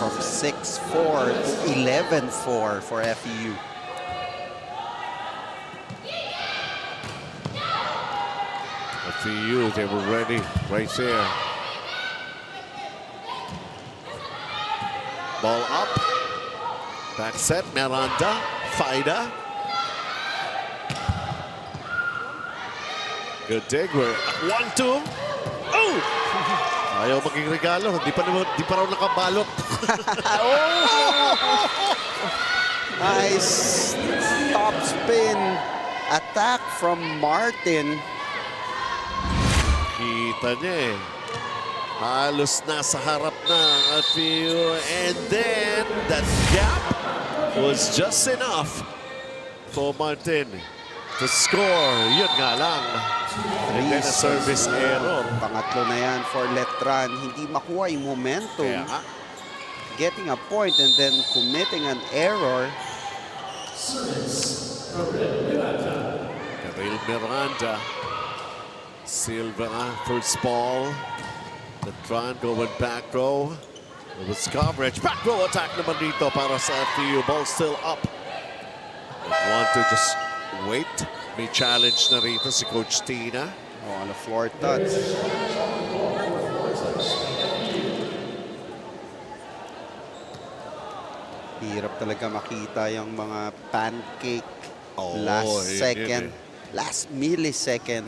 From 6-4 to 11-4 for FEU. FEU, they were ready right there. Ball up. Back set, Miranda, Faida. Good dig. We're 1-2. Oh! Ayaw maging regalo. Di pa raw nakabalot. Nice top spin attack from Martin. Kita niya eh. Halos nasa harap na ang FEU. And then that gap was just enough for Martin to score. Yun nga lang. And then a service error. Pangatlo na yan for Letran. Hindi makuha yung momentum. Kaya, getting a point and then committing an error. Karil Miranda. Silva, first ball. Letran going back row. It was coverage. Back row attack naman dito para sa FEU. Ball still up. Want to just wait. May challenge na rito si Coach Tina. Oh, on a floor touch. Hirap talaga makita yung mga pancake last second, last millisecond.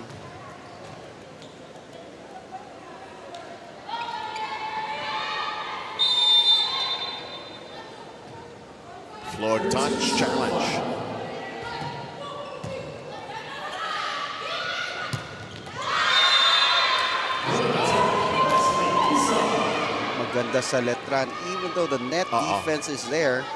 Floor touch challenge. Maganda sa Letran. Even though the net defense is there,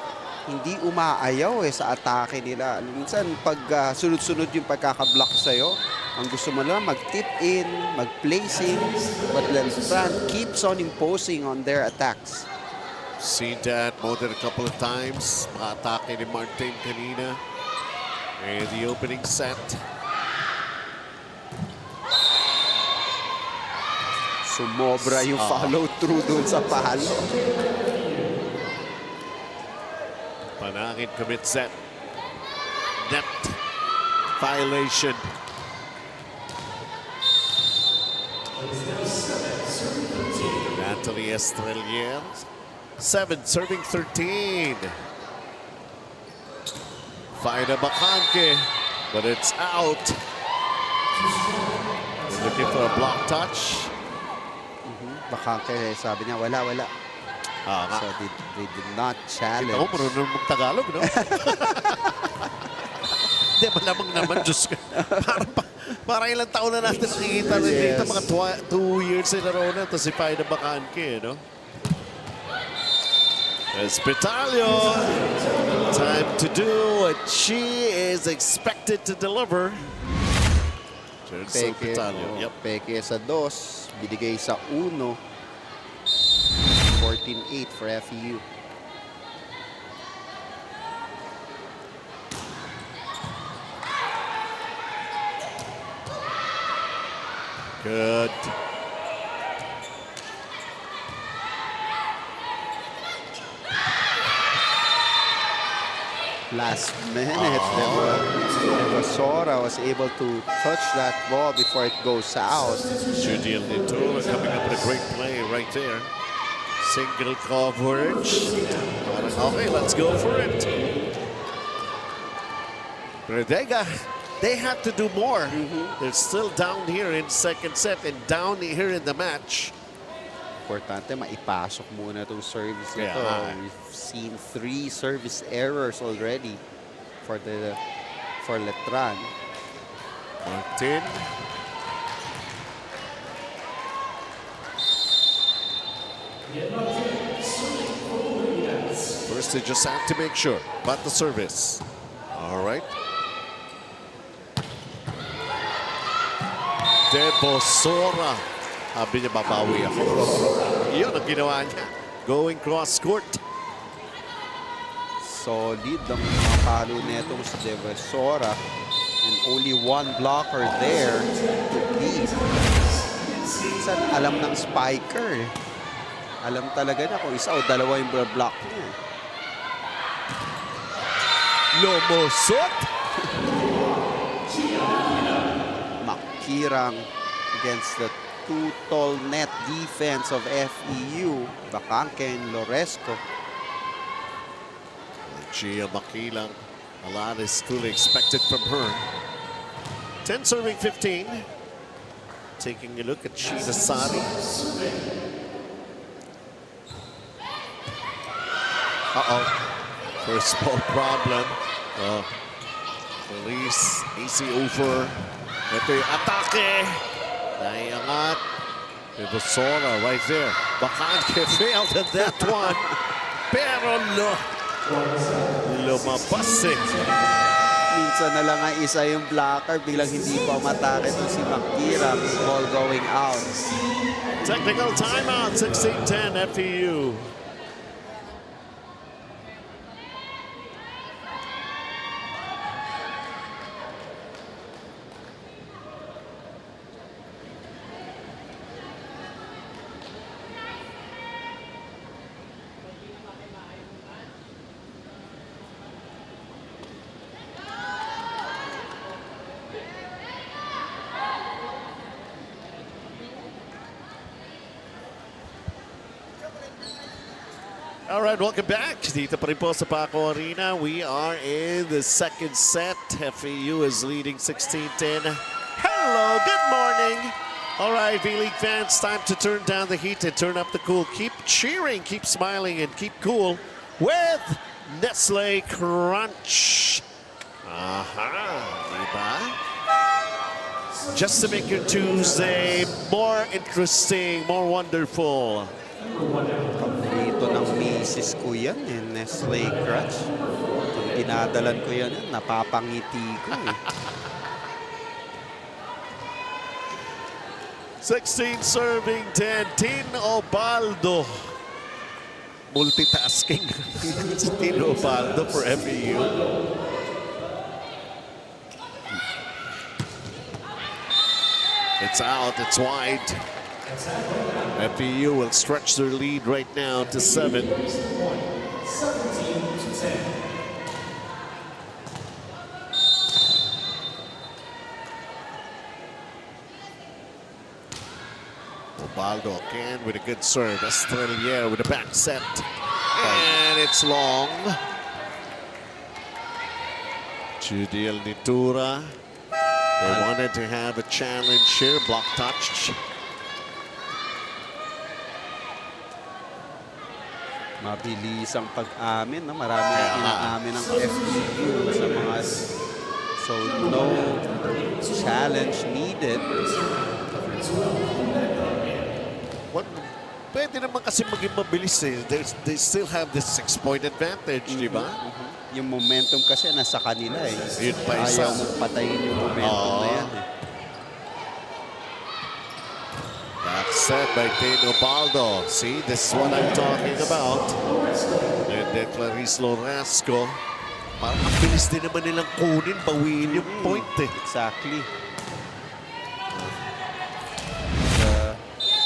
hindi umaayaw sa atake nila. Minsan, pag sunod-sunod yung pagkakablock sa'yo, ang gusto mo lang mag-tip in, mag-placing, but Letran keeps on imposing on their attacks. Seen that more than a couple of times. Mga atake ni Martin kanina. And the opening set. Sumobra yung follow-through dun sa palo. Panangin commit set. Net violation. Natalie Estrelier. 7 serving 13. Faida Bacanque, but it's out. They're looking for a block touch. Bacanque, sabi niya, wala. So they did not challenge. Ako, marunong mag-Tagalog, no? Hindi, malamang naman, Diyos ka. Parang ilang taon na natin nakikita rin dito, mga 2 years in a row na, ito si Faida Bacanque, no? Espetalio, time to do what she is expected to deliver. Turns to Espetalio. Yep. Peke sa 2, binigay sa 1. 14-8 for FEU. Good. Last minute, Sora was able to touch that ball before it goes out. Judy and Litola coming up with a great play right there. Single coverage. Okay, let's go for it. Redega, they have to do more. They're still down here in second set and down here in the match. Importante maipasok muna itong service nito. We've seen 3 service errors already for Letran. Martin. First, they just have to make sure about the service. All right. Debosora. Sabi niya, babawi ako. Yun ang ginawa niya. Going cross court. Solid ang mga palo netong si Devesora. And only 1 blocker there to beat. minsan alam ng spiker. Alam talaga na kung isa o dalawa yung block niya. Lumusot. Makirang against the two tall net defense of FEU. Bacangke and Loresco. Gia Makilang. A lot is truly expected from her. 10 serving 15. Taking a look at Sheena Sari. Uh-oh. First ball problem. Police, easy over. Ito yung atake. Naiangat. Vivasora right there. Bacangke failed at that one. Pero lumabas eh. Minsan na lang ang isa yung blocker, biglang hindi pa umatake ito si Makira. Ball going out. Technical timeout, 16-10 FEU. All right, welcome back. Dito pa rin po sa Paco Arena. We are in the second set. FEU is leading 16-10. Hello, good morning. All right, V-League fans, time to turn down the heat and turn up the cool. Keep cheering, keep smiling, and keep cool with Nestle Crunch. Diba? Just to make your Tuesday more interesting, more wonderful. Paborito ng misis ko yan, Nestle Crunch. Kung dinadalan ko yan, napapangiti ko eh. 16 serving 10, Tin Obaldo. Multitasking. Tin Obaldo for FEU. It's out, it's wide. FEU will stretch their lead right now to 7. Obaldo again with a good serve. Estrella with a back set. And it's long. Judiel Nitura. They wanted to have a challenge here. Block touch. Mabilis ang pag-amin, no? Marami ang inaamin ng FEU sa mga... So, no challenge needed. Pwede naman kasi maging mabilis eh. They still have this 6-point advantage, di ba? Yung momentum kasi nasa kanila eh. Yun pa isa. Ayaw mong patayin yung momentum na yan eh. Back set by Tin Obaldo. See, this is what I'm talking about. And then Clarice Loresco. Parang ang bilis din naman nilang kunin, bawiin yung point eh. Exactly.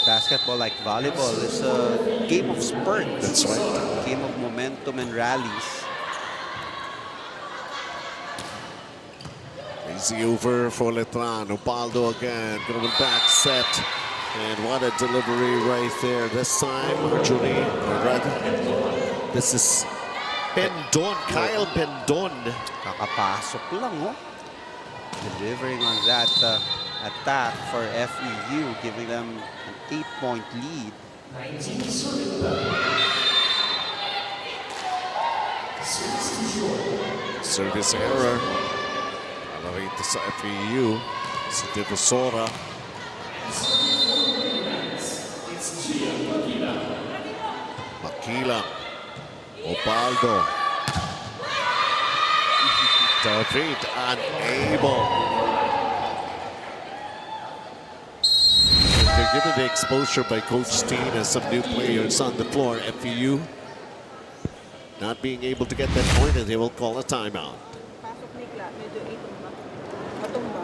Basketball, like volleyball, is a game of spurts. That's right. Game of momentum and rallies. Easy over for Letran. Obaldo again, going back set. And what a delivery right there. This time, Marjorie, or rather, this is Pendon, Kyle Pendon. Kakapasok lang, oh. Delivering on that attack for FEU, giving them an 8-point lead. Service error. Alarito sa FEU. Si Devosora. Makila. Obaldo. David unable. They're given the exposure by Coach Teen and some new players on the floor. FEU not being able to get that point, and they will call a timeout. Pasok ni Kla, medyo itumba. Matumba.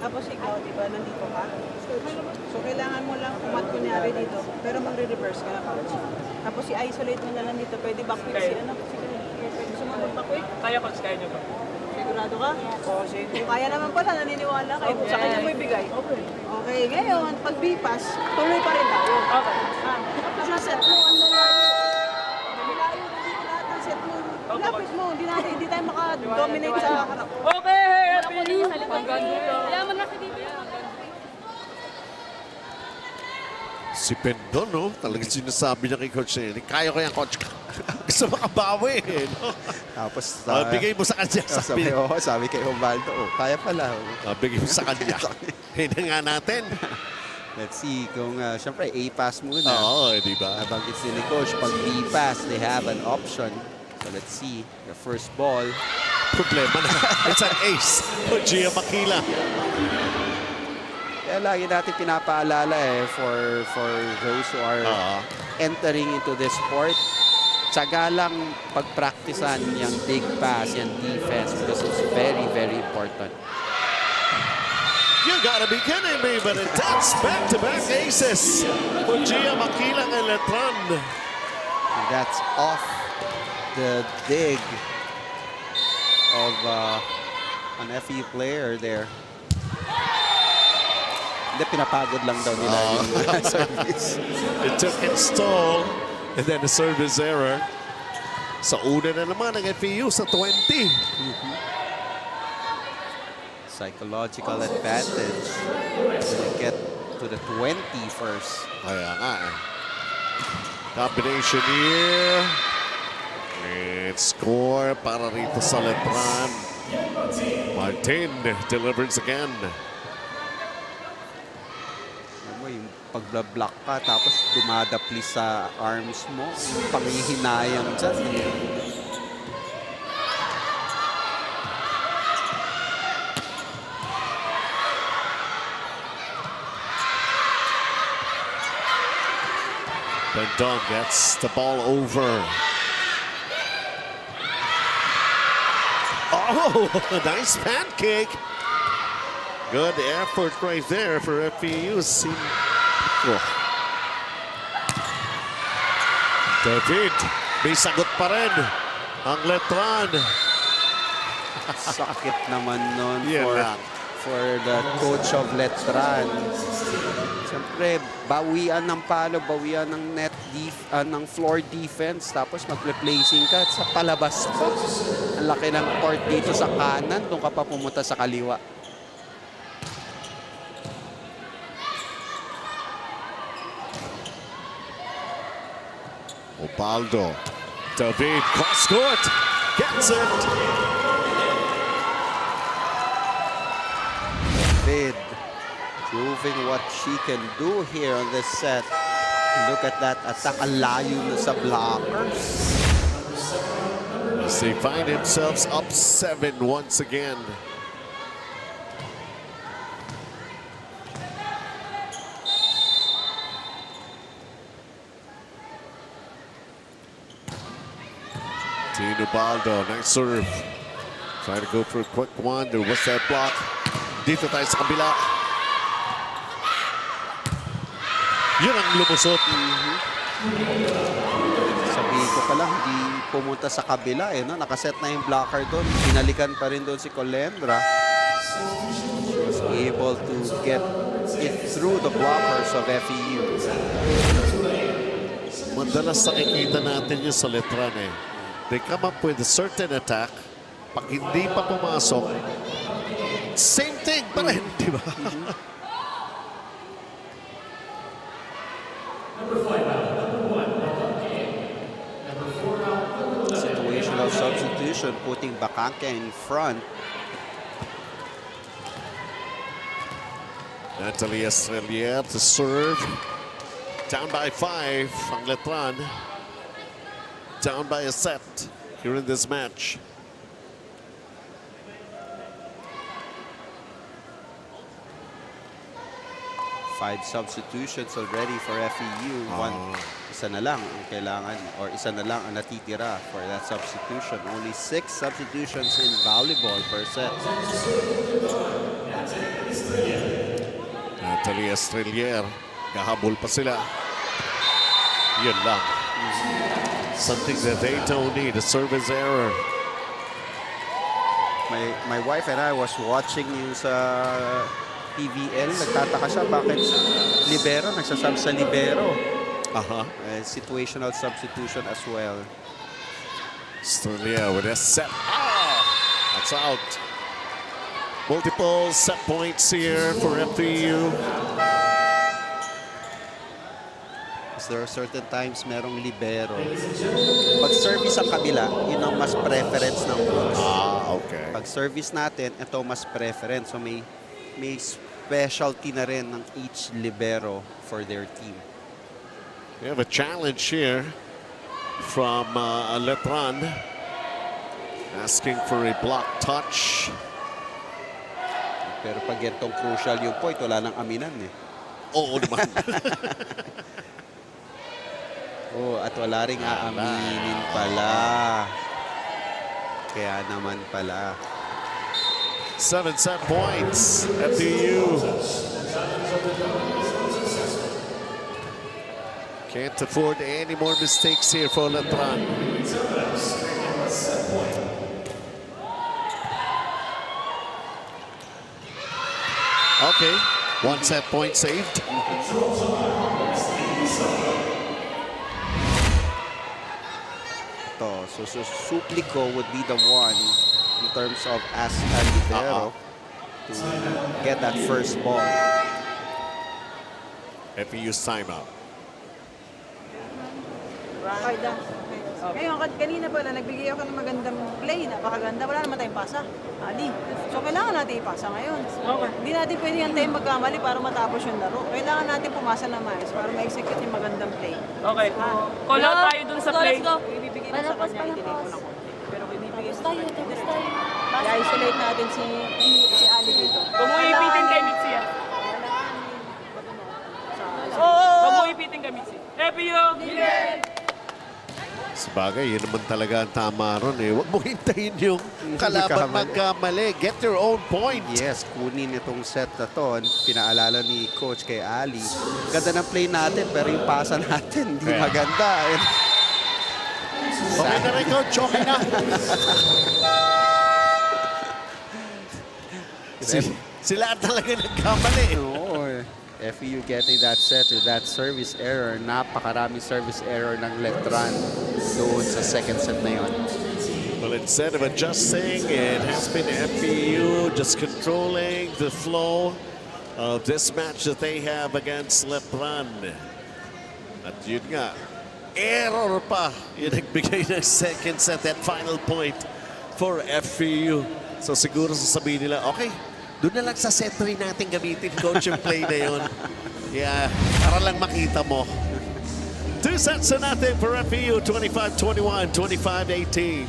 Tapos ikaw, di ba, nandito ka? So, kailangan mo lang kumat kunyari dito, pero magre-reverse ka na coach. Tapos i-isolate mo na lang dito. Pwede back quick si ano? Gusto mo mag-back quick? Kaya coach, kaya nyo ba? Sigurado ka? Oo, sige. Kung kaya naman pala, naniniwala kayo. Sa kanya mo ibigay. Okay, ngayon, pag bipas, tuloy pa rin tayo. Okay. Tapos na set mo, ang lalayo. Namilayo na dito lahat ng set mo. Lapis mo, hindi tayo maka-dominate sa harap. Okay! Happy New! Hanggang dito. Yaman na si Dito. Si Pendon, no? Talagang sinasabi niya kay Coach na kaya ko yan, Coach. Gusto makabawi, no? Tapos, Bigay mo sa kanya. sabi kay Ovaldo, kaya pala. Bigay mo sa kanya. Hindi nga natin. Let's see kung, syempre, A-pass muna. Oo, di ba? Nabanggit si Coach, pag B-pass, they have an option. So let's see, the first ball. Problema na. It's an ace for Gia Makila. Kaya lagi natin pinapaalala for those who are entering into this sport, tsaga lang pagpraktisan yung big pass, yung defense, because it's very, very important. You gotta be kidding me, but that's back-to-back aces for Gia Makila and Letran. And that's off the dig of an FEU player there. Hindi, pinapagod lang daw nila yung service. It took install and then a service error. Sa una na naman ang FEU sa 20. Psychological advantage to get to the 20 first. Kaya nga eh. Combination here. And score para rito sa Letran. Martin delivers again. Yung pagblablock ka tapos dumadapli sa arms mo, yung panghihinayang dyan. Pendon gets the ball over. Oh, nice pancake. Good effort right there for FEU. David, may sagot pa rin ang Letran. Sakit naman nun Yeah. for the coach of Letran. Siyempre, bawian ng palo, bawian ng ng floor defense, tapos mag-replacing ka sa palabas pa. Ang laki ng court dito sa kanan, doon ka pa pumunta sa kaliwa. Opaldo. David, cross court. Gets it. David proving what she can do here on this set. Look at that attack. Ang layo na sa blockers. As they find themselves up 7 once again. Tino Baldo, nice serve. Trying to go for a quick one. There was that block. Dito tayo sa kabila. Yun ang lumusot. Sabihin ko pala, hindi pumunta sa kabila no? Nakaset na yung blocker doon. Pinalikan pa rin doon si Colendra. She was able to get it through the blockers of FEU. Madalas nakikita natin yung sa Letran eh. They come up with a certain attack. Pag hindi pa pumasok, same thing pa rin, di ba? Situational substitution, putting Bacanque in front. Natalie Estrelier to serve. Down by 5 ang Letran. Down by a set here in this match. Five substitutions already for FEU. Isa na lang ang kailangan, or isa na lang ang natitira for that substitution. Only 6 substitutions in volleyball per set. Natalie Estrelier. Kahabol pa sila. Yun lang. Something that they don't need, a service error. My wife and I was watching yung sa PVL. Nagtataka siya bakit libero, nagsasab sa libero. Situational substitution as well. Estrelier with a set. That's out. Multiple set points here for FEU. There are certain times merong libero. Pag service ang kabila, yun ang mas preference ng coach. Okay. Pag service natin, ito mas preference. So may specialty na rin ng each libero for their team. We have a challenge here from Letran. Asking for a block touch. Pero pag itong crucial yung point, wala nang aminan eh. Oo naman. At wala ring aaminin pala. Kaya naman pala. 7 set points. FEU. Can't afford any more mistakes here for Letran. Okay, 1 set point saved. So Suplico would be the one in terms of as a libero to get that first ball. FEU's timeout. Ngayon, kanina pala, nagbigay ako ng magandang play. Napakaganda. Wala naman tayong pasa. Ali. So, kailangan natin ipasa ngayon. Okay. Hindi natin pwede antayin magkamali para matapos yung laro. Kailangan natin pumasa na mais para ma-execute yung magandang play. Okay. Call out tayo dun sa play. Ibibigay na sa kanya, i-delay ko na konti. Pero ibibigay sa kanya, i-delay. I-isolate natin si Ali dito. Huwag mo ipitin kay Mitzi yan. Huwag mo ipitin kay Mitzi. FEU! Sabagay, yun naman talaga ang tama ron eh. Huwag mo hintayin yung kalaban magkamali. Get your own point. Yes, kunin itong set na to. Pinaalala ni Coach kay Ali. Ganda ng play natin, pero yung pasa natin, hindi maganda. Okay na rin, Coach. Okay na. Sila talaga nagkamali. Oo, FEU getting that set with that service error. Napakaraming service error ng Letran doon sa second set na yun. Well, instead of adjusting, it has been FEU just controlling the flow of this match that they have against Letran. At yun nga, error pa yung nagbigay ng second set, that final point for FEU. So siguro sasabihin nila, okay, doon na lang sa set 3 natin gamitin, coach, yung play na yun. Yeah, para lang makita mo. 2 sets na natin for FEU, 25-21, 25-18.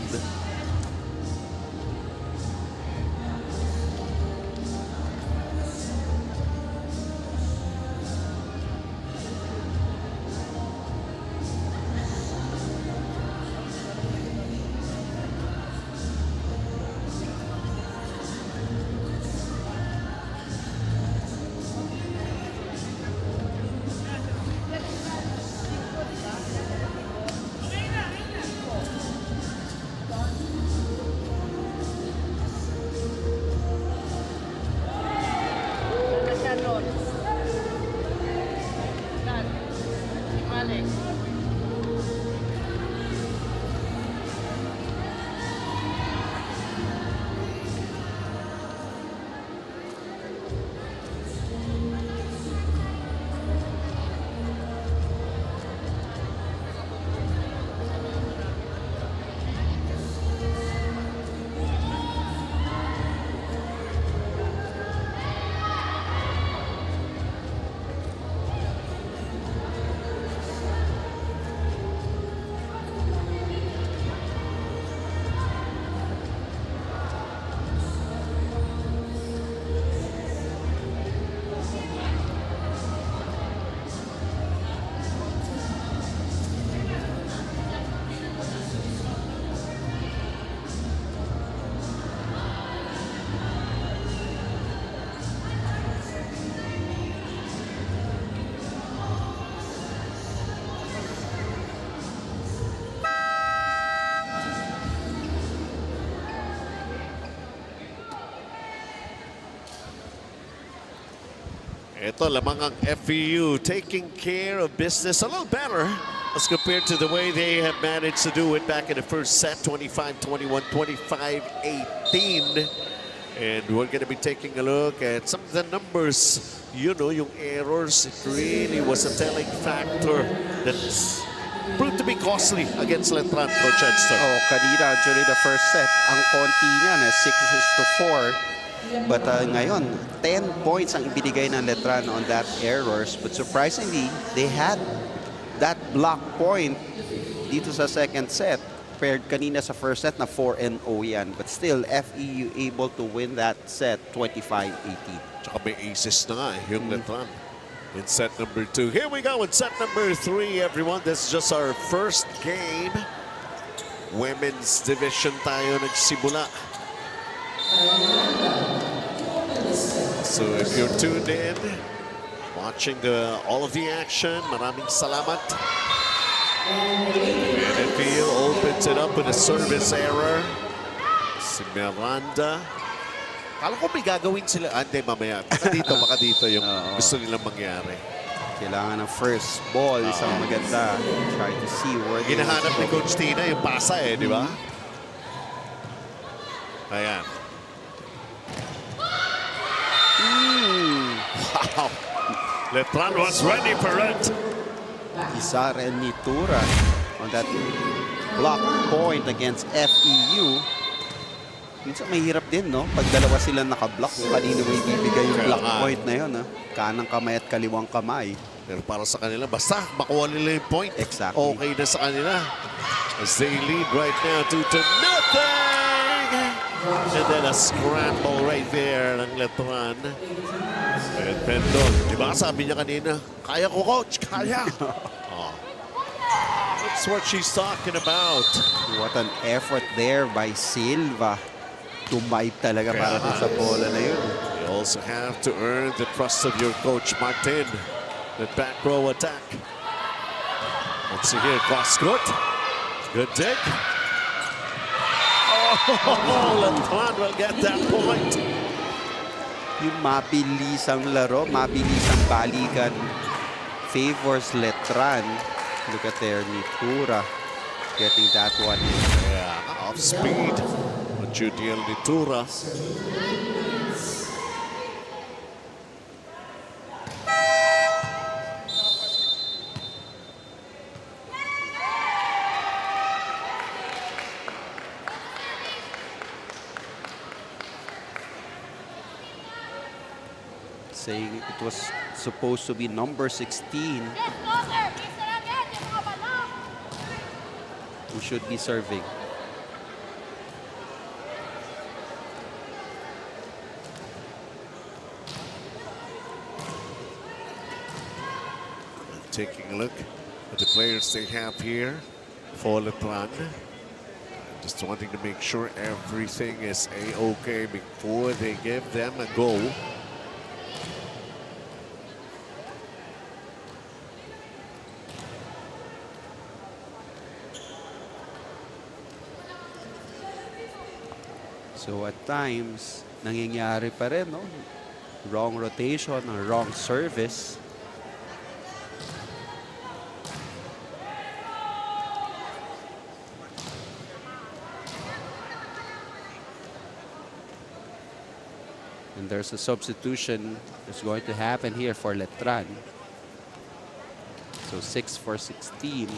Ito lamang ang FEU taking care of business a little better as compared to the way they have managed to do it back in the first set, 25-21, 25-18. And we're going to be taking a look at some of the numbers. You know, yung errors, it really was a telling factor that's proved to be costly against Letran, Coach Edster. Oh, kanina during the first set, ang konti niya na 6-4. But ngayon, 10 points ang ibinigay ng Letran on that errors. But surprisingly, they had that block point dito sa second set. Paired kanina sa first set na 4-0 yan. But still, FEU able to win that set 25-18. Tsaka may aces na nga yung Letran in set number 2. Here we go in set number 3, everyone. This is just our first game. Women's division tayo nagsimula. So if you're tuned in, watching all of the action, maraming salamat. And FEU opens it up with a service error. Si Miranda. Kala ko may gagawin sila. Hindi, mamaya. Baka dito yung gusto nilang mangyari. Kailangan ng first ball, isang maganda. Try to see where they hinahanap ni Coach Tina yung pasa di ba? Ayan. Wow. Letran was ready for it. Isara and Nitura on that block point against FEU. Minsan mahirap din, no? Pag dalawa sila nakablock, kanino may bibigay yung block point na yun, kanang kamay at kaliwang kamay. Pero para sa kanila, basta makuha nila yung point. Exactly. Okay na sa kanila. As they lead right now 2-0. And then a scramble right there ng Letran. And Pendon, di ba sabi niya kanina, kaya ko, coach, kaya. That's what she's talking about. What an effort there by Silva. Tumay talaga para sa bola na yun. You also have to earn the trust of your coach, Martin. The back row attack. Let's see here, cross court. Good dig. Oh, Letran will get that point. Yung mabilisang laro, mabilisang balikan favors Letran. Look at their Nitura getting that one in. Yeah, off speed. Judiel Nitura. Saying it was supposed to be number 16 who should be serving. Taking a look at the players they have here for Letran. Just wanting to make sure everything is a-okay before they give them a go. So at times, nangyayari pa rin, no? Wrong rotation, wrong service. And there's a substitution that's going to happen here for Letran. So 6 for 16.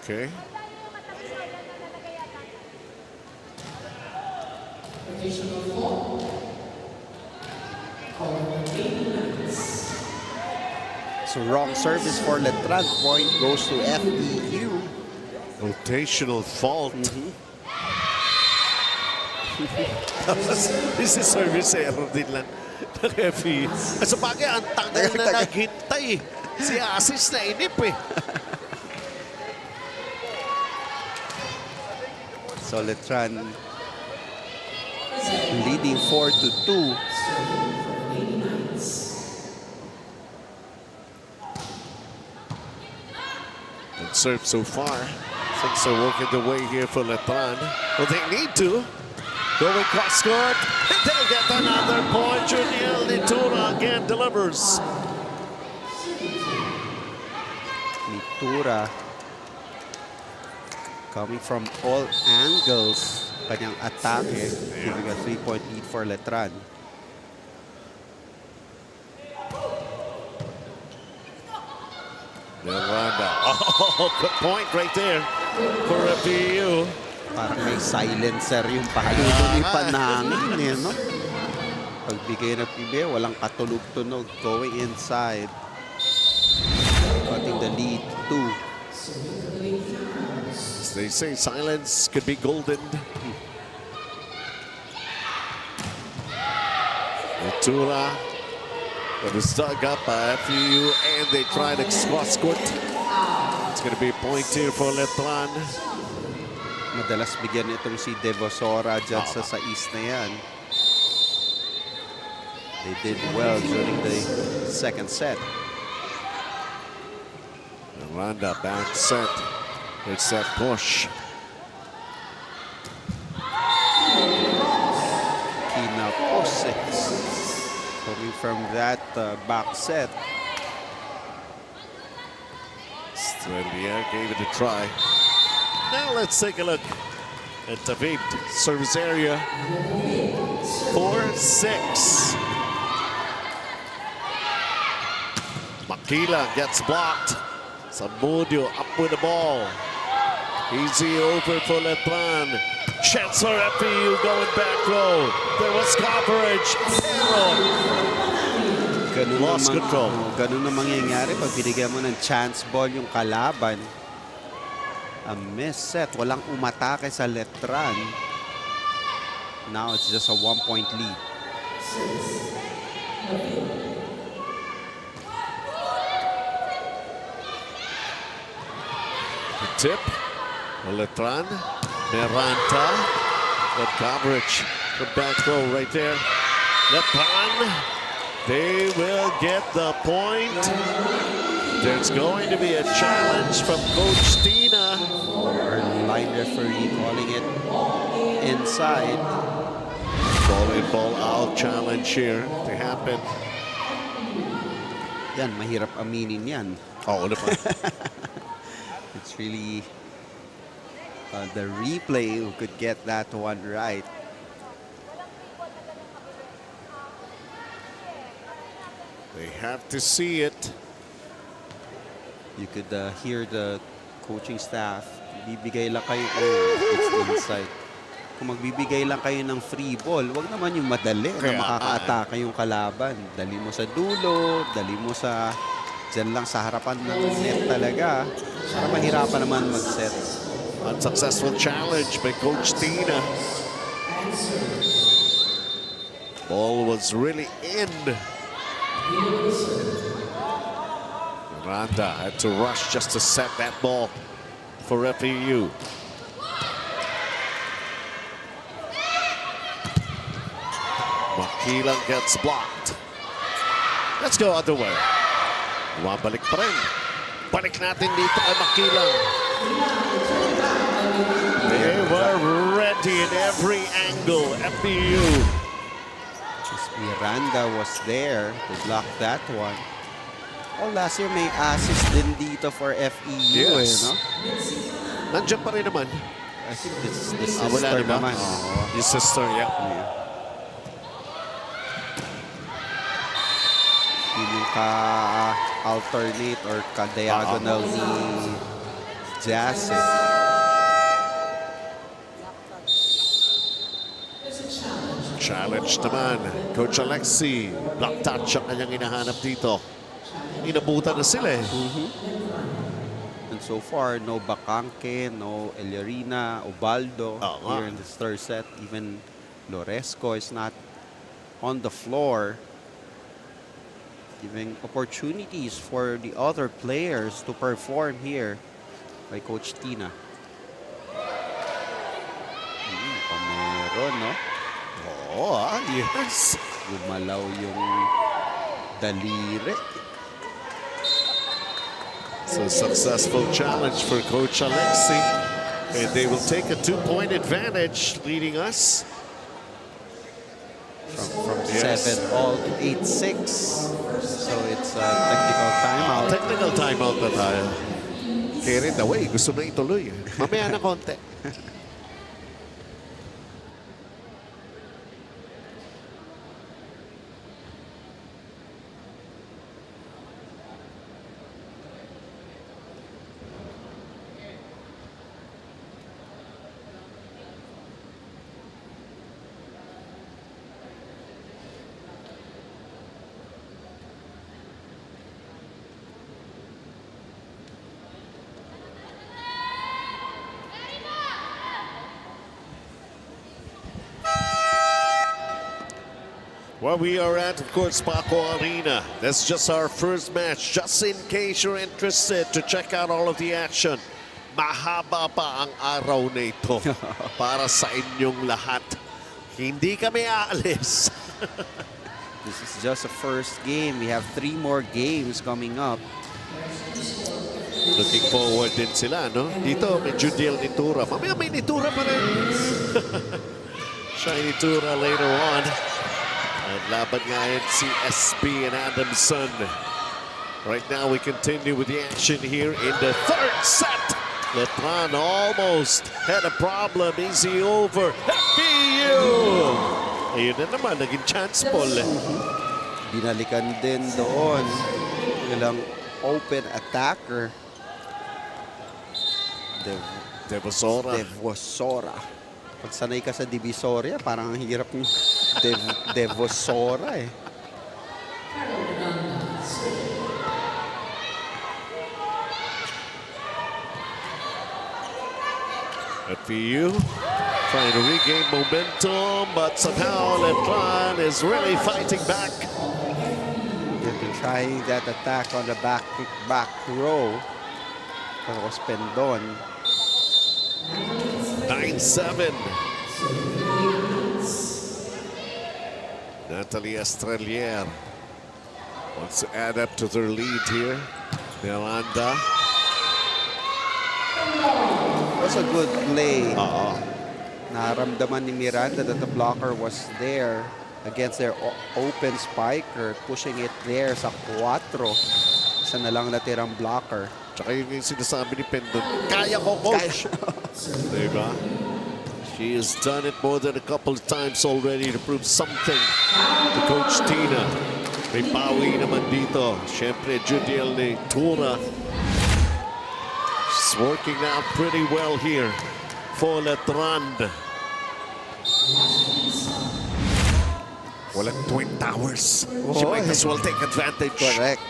Okay. So wrong service for Letran. Point goes to FEU. Rotational fault. This is service error din lang ng FEU. Sa bagay, ang tagal na naghintay. Si Asis na inip So Letran leading 4-2. And serve so far. Things are working the way here for Letran. Well, they need to. Going cross court. And they'll get another point. Juniel Nitura again delivers. Nitura coming from all angles. Kanyang atake, giving a 3-point lead for Letran. Miranda. Oh, good point right there for FEU. Parang may silencer yung pahaludo ni Panangin, eh, no? Pagbigay ng PB, walang katulog-tunog going inside. Cutting the lead to 2. As they say, silence could be golden. Nitura. But it's dug up by FEU and they try to cross court. It's going to be a point here for Letran. Madalas bigyan itong si Devosora dyan sa East na yan. They did well during the second set. Miranda back set. It's that push. Kinapose. Coming from that back set. Strelier gave it a try. Now let's take a look at David. Service area. 4-6. Makila gets blocked. Samudio up with the ball. Easy over for Letran. Chance for FEU going back row. There was coverage. Lost control. Ganun na mangyayari pag binigyan mo ng chance ball yung kalaban. A miss set. Walang umatake sa Letran. Now it's just a 1-point lead. The tip. Letran. Miranda. Good coverage. The back row right there. Letran. They will get the point. There's going to be a challenge from Coach Tina. Our line referee calling it inside. Volleyball out challenge here to happen. Yan, mahirap aminin yan. Oh, naman. It's really the replay who could get that one right. They have to see it. You could hear the coaching staff. Bibigay lang kayo. Oh, it's inside. Kung magbibigay lang kayo ng free ball, wag naman yung madali na makaka-atake yung kalaban. Dali mo sa dulo, dali mo sa dyan lang sa harapan ng net talaga. Para mahirapan naman mag-set. Unsuccessful challenge by Coach Tina. Ball was really in. Miranda had to rush just to set that ball for FEU. Makilang gets blocked. Let's go other way. Bumabalik pa rin. Balik natin dito kay Makilang. They were ready in every angle. FEU. Miranda was there to block that one. Oh, last year may assist din dito for FEU. Yes. Eh, no? Nandiyan pa rin naman. I think this is the wala sister diba? naman. His sister, yeah. Yun yung ka-alternate or ka-diagonal ni Jazz. Challenge naman. Coach Alexi. Block touch ang kanyang hinahanap dito. Inabutan na sila eh. And so far, no Bacanque, no Eliarina, Ubaldo here in this third set. Even Loresco is not on the floor. Giving opportunities for the other players to perform here by Coach Tina. doon, no? Yes. Gumalaw yung daliri. So successful challenge for Coach Alexi. And they will take a 2-point advantage, leading us. From Yes. 7-all to 8-6. So it's a technical timeout. Technical timeout na tayo. Carried away. Gusto na ituloy. Mamaya na konti. Well, we are at, of course, Paco Arena. That's just our first match. Just in case you're interested to check out all of the action, mahaba pa ang araw na ito para sa inyong lahat. Hindi kami aalis. This is just a first game. We have 3 more games coming up. Looking forward din sila, no? Dito, may Judiel Nitura. Mamaya may Nitura pa rin. Shiny Nitura later on. At laban nga yan si SB and Adamson. Right now we continue with the action here in the third set. Letran almost had a problem. Easy over. FEU! Ayun na naman, naging chance ball. Binalikan din doon. Ilang open attacker. Devosora. Pag sanay ka sa Divisoria, parang ang hirap ng Devosora eh. FEU trying to regain momentum, but somehow Letran is really fighting back. They've been trying that attack on the back row. Pero was Pendon. 9-7. Natalie Estrelier wants to add up to their lead here. Miranda. Was a good play. Naramdaman ni Miranda that the blocker was there against their open spiker, pushing it there sa 4. Isa na lang natirang blocker. Tsaka yun yung sinasabi ni Pendon, kaya ko, coach. Diba? She has done it more than a couple of times already to prove something to Coach Tina. May bawi naman dito. Siyempre, Judiel Nitura. She's working out pretty well here for Letran. Walang Twin Towers. She might as well take advantage. Correct.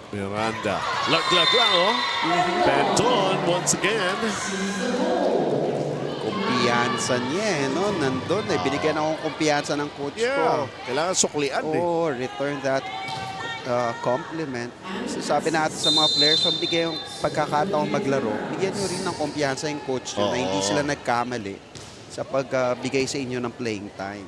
Miranda. Laglag lang, oh. Benton once again. Kumpiyansa niya, no? Nandun, binigyan akong kumpiyansa ng coach ko. Kailangan suklian, Return that compliment. So, sabi natin sa mga players, pag bigyan yung pagkakataong maglaro, bigyan nyo rin ng kumpiyansa yung coach nyo na hindi sila nagkamali sa pagbigay sa inyo ng playing time.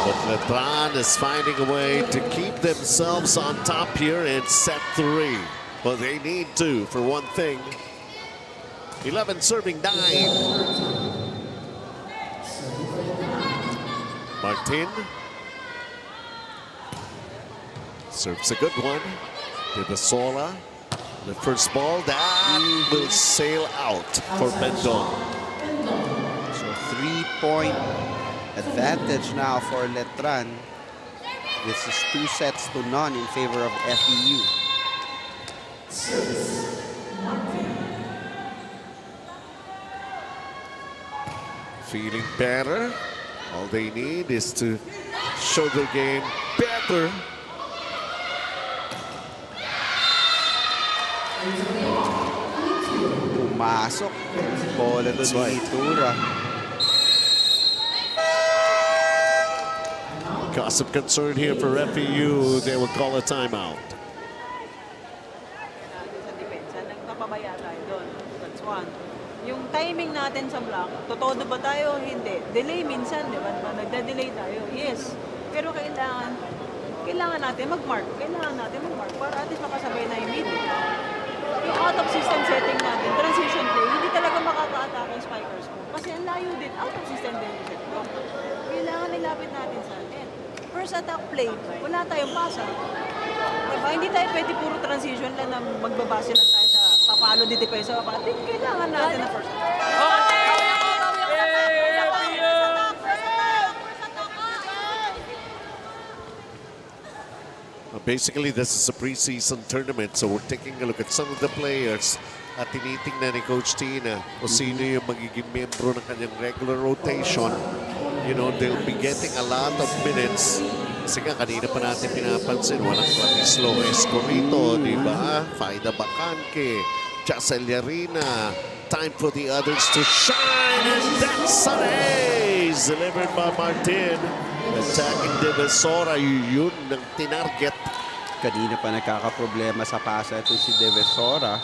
But Letran is finding a way to keep themselves on top here in set 3. But they need to, for one thing. 11 serving 9. Martin serves a good one. Vivasola. The first ball that will sail out for Mendon. So 3-point advantage now for Letran. This is 2-0 in favor of FEU. Feeling better. All they need is to show their game better. Pumasok. Bola doon ni Itura. Cause of concern here for FEU, they will call a timeout. Sa depensa, nagpapabaya tayo doon. That's one. Yung timing natin sa block, totoo ba tayo? Hindi. Delay minsan, di ba? Nagda-delay tayo. Yes. Pero kailangan natin mag-mark. Para at least makasabay na yung meeting. Yung out of system setting natin, transition play, hindi talaga makaka-attack ang spikers mo. Kasi ang layo din, out of system din yung set mo. Kailangan nilapit natin sa end. First attack play, wala tayong pasa. Diba? Hindi tayo pwede puro transition lang na magbabase lang tayo sa papalo di depensa. Kailangan natin na first attack. Basically, this is a preseason tournament, so we're taking a look at some of the players at tinitingnan ni Coach Tina kung sino yung magiging membro ng kanyang regular rotation. You know, they'll be getting a lot of minutes. Kasi nga, kanina pa natin pinapansin, walang Clarislo Escorito, di ba? Faida Bacangke, Jacellarina. Time for the others to shine, and that's an ace! Delivered by Martin. Attacking Devesora, yun ang tinarget. Kanina pa nagkakaproblema sa pasa ito si Devesora.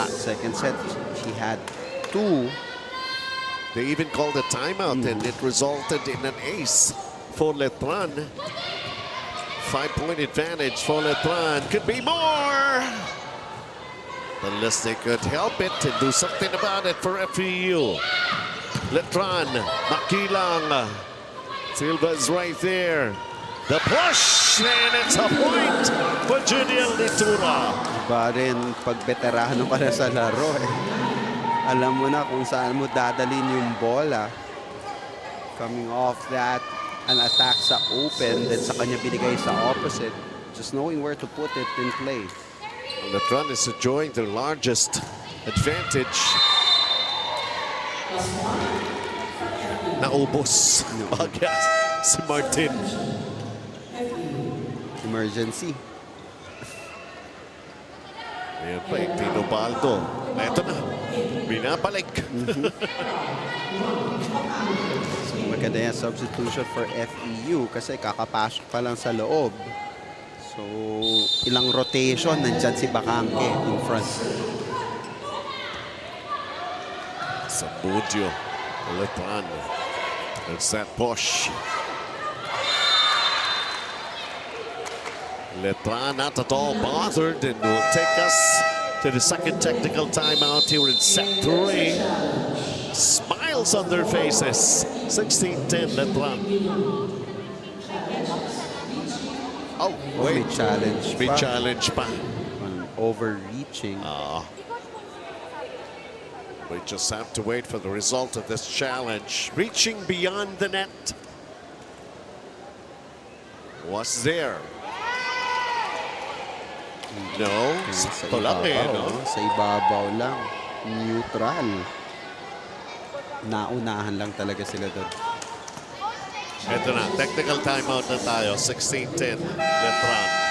Second set, she had 2. They even called a timeout and it resulted in an ace for Letran. 5-point advantage for Letran. Could be more! Unless they could help it and do something about it for FEU. Letran, Makilang. Silva's right there. The push, and it's a point for Junior Litura. Iba rin pag veterano ka na sa laro eh. Alam mo na kung saan mo dadalhin yung bola. Coming off that, an attack sa open, then sa kanya binigay sa opposite. Just knowing where to put it in play. Letran is enjoying their largest advantage. Naubos. Bagas si Martin. Emergency. Ayan pa, Tino Baldo. Ito na. Binabalik. So, maganda yung substitution for FEU kasi kakapasok pa lang sa loob. So, ilang rotation, nandyan si Bacangke in front. Sabudio. Letran. It's that push. Letran not at all bothered and will take us to the second technical timeout here in set 3. Smiles on their faces. 16-10 Letran. Oh, wait. May challenge May pa. challenge pa. On overreaching. We just have to wait for the result of this challenge. Reaching beyond the net. Was there? No. Sakto lang eh, no? Sa ibabaw lang. Neutral. Naunahan lang talaga sila doon. Ito na, technical timeout na tayo. 16-10, Letran.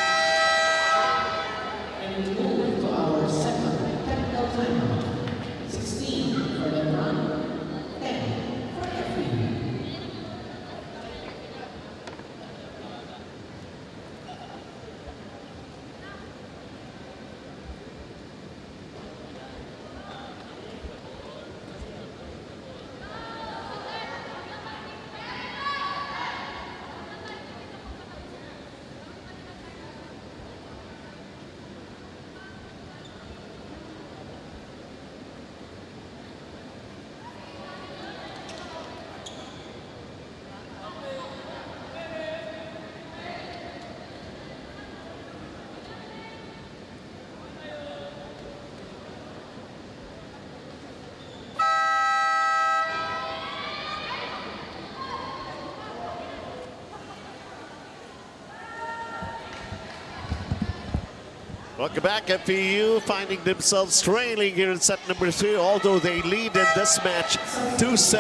Welcome back, FEU finding themselves trailing here in set number 3, although they lead in this match 2-0.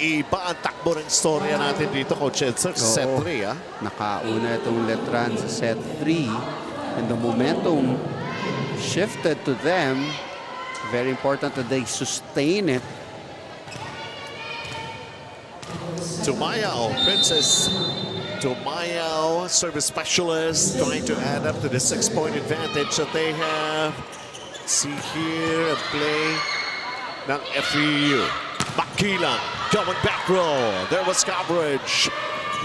Iba ang takbo ng storya natin dito, Coach Edson, sa set 3. Nakauna itong Letran sa set 3 and the momentum shifted to them. Very important that they sustain it. Tumayao, Princess Tumayao, service specialist, trying to add up to the 6-point advantage that they have. See here, a play ng FEU. Makilang, going back row. There was coverage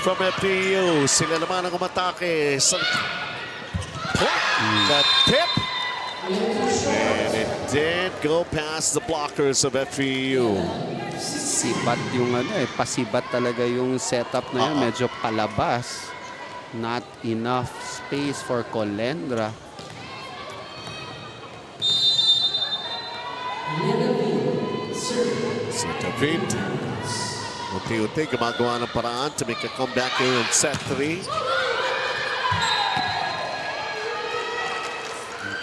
from FEU. Sila naman ang umatake sa the tip. And it did go past the blockers of FEU. Sibat yung pasibat talaga yung setup na yun. Medyo palabas. Not enough space for Colendra. So David, unti-unti gumagawa ng paraan to make a comeback here in set 3.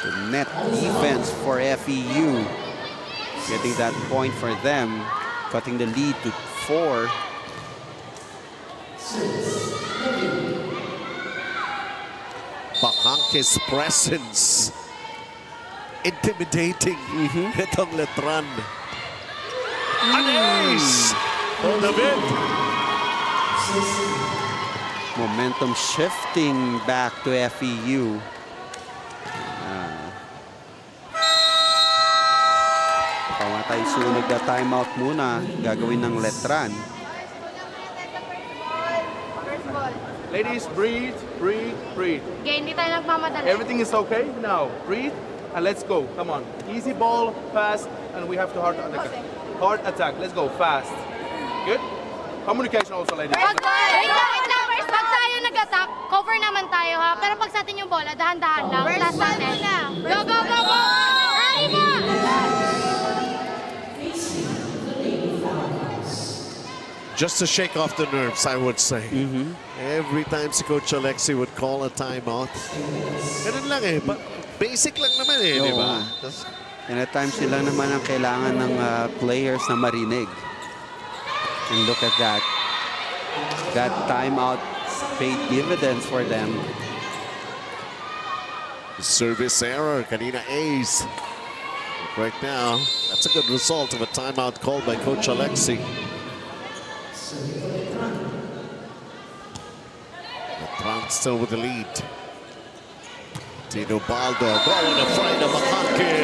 The net defense for FEU. Getting that point for them. Cutting the lead to 4. Bacangke's presence. Intimidating. Itong Letran. An ace! Oh, David. Momentum shifting back to FEU. Pamatay sunog na timeout muna. Gagawin ng Letran. Ladies, breathe, breathe, breathe. Okay, hindi tayo nagmamadali. Everything is okay now. Breathe and let's go. Come on. Easy ball, fast, and we have to hard attack. Hard attack. Let's go fast. Good. Communication also, ladies. Wait lang. Pag tayo nag-attack, cover naman tayo ha. Pero pag sa atin yung bola, dahan-dahan lang. Last natin. Go, go, go, go! Ay na! Just to shake off the nerves, I would say. Every time si Coach Alexi would call a timeout. Ganun lang eh. Basic lang naman eh, di ba? And at times sila naman ang kailangan ng players na marinig. And look at that. That timeout paid dividends for them. Service error, kanina ace. Right now, that's a good result of a timeout called by Coach Alexi. Letran still with the lead. Tino Baldo going to find a Bacangke.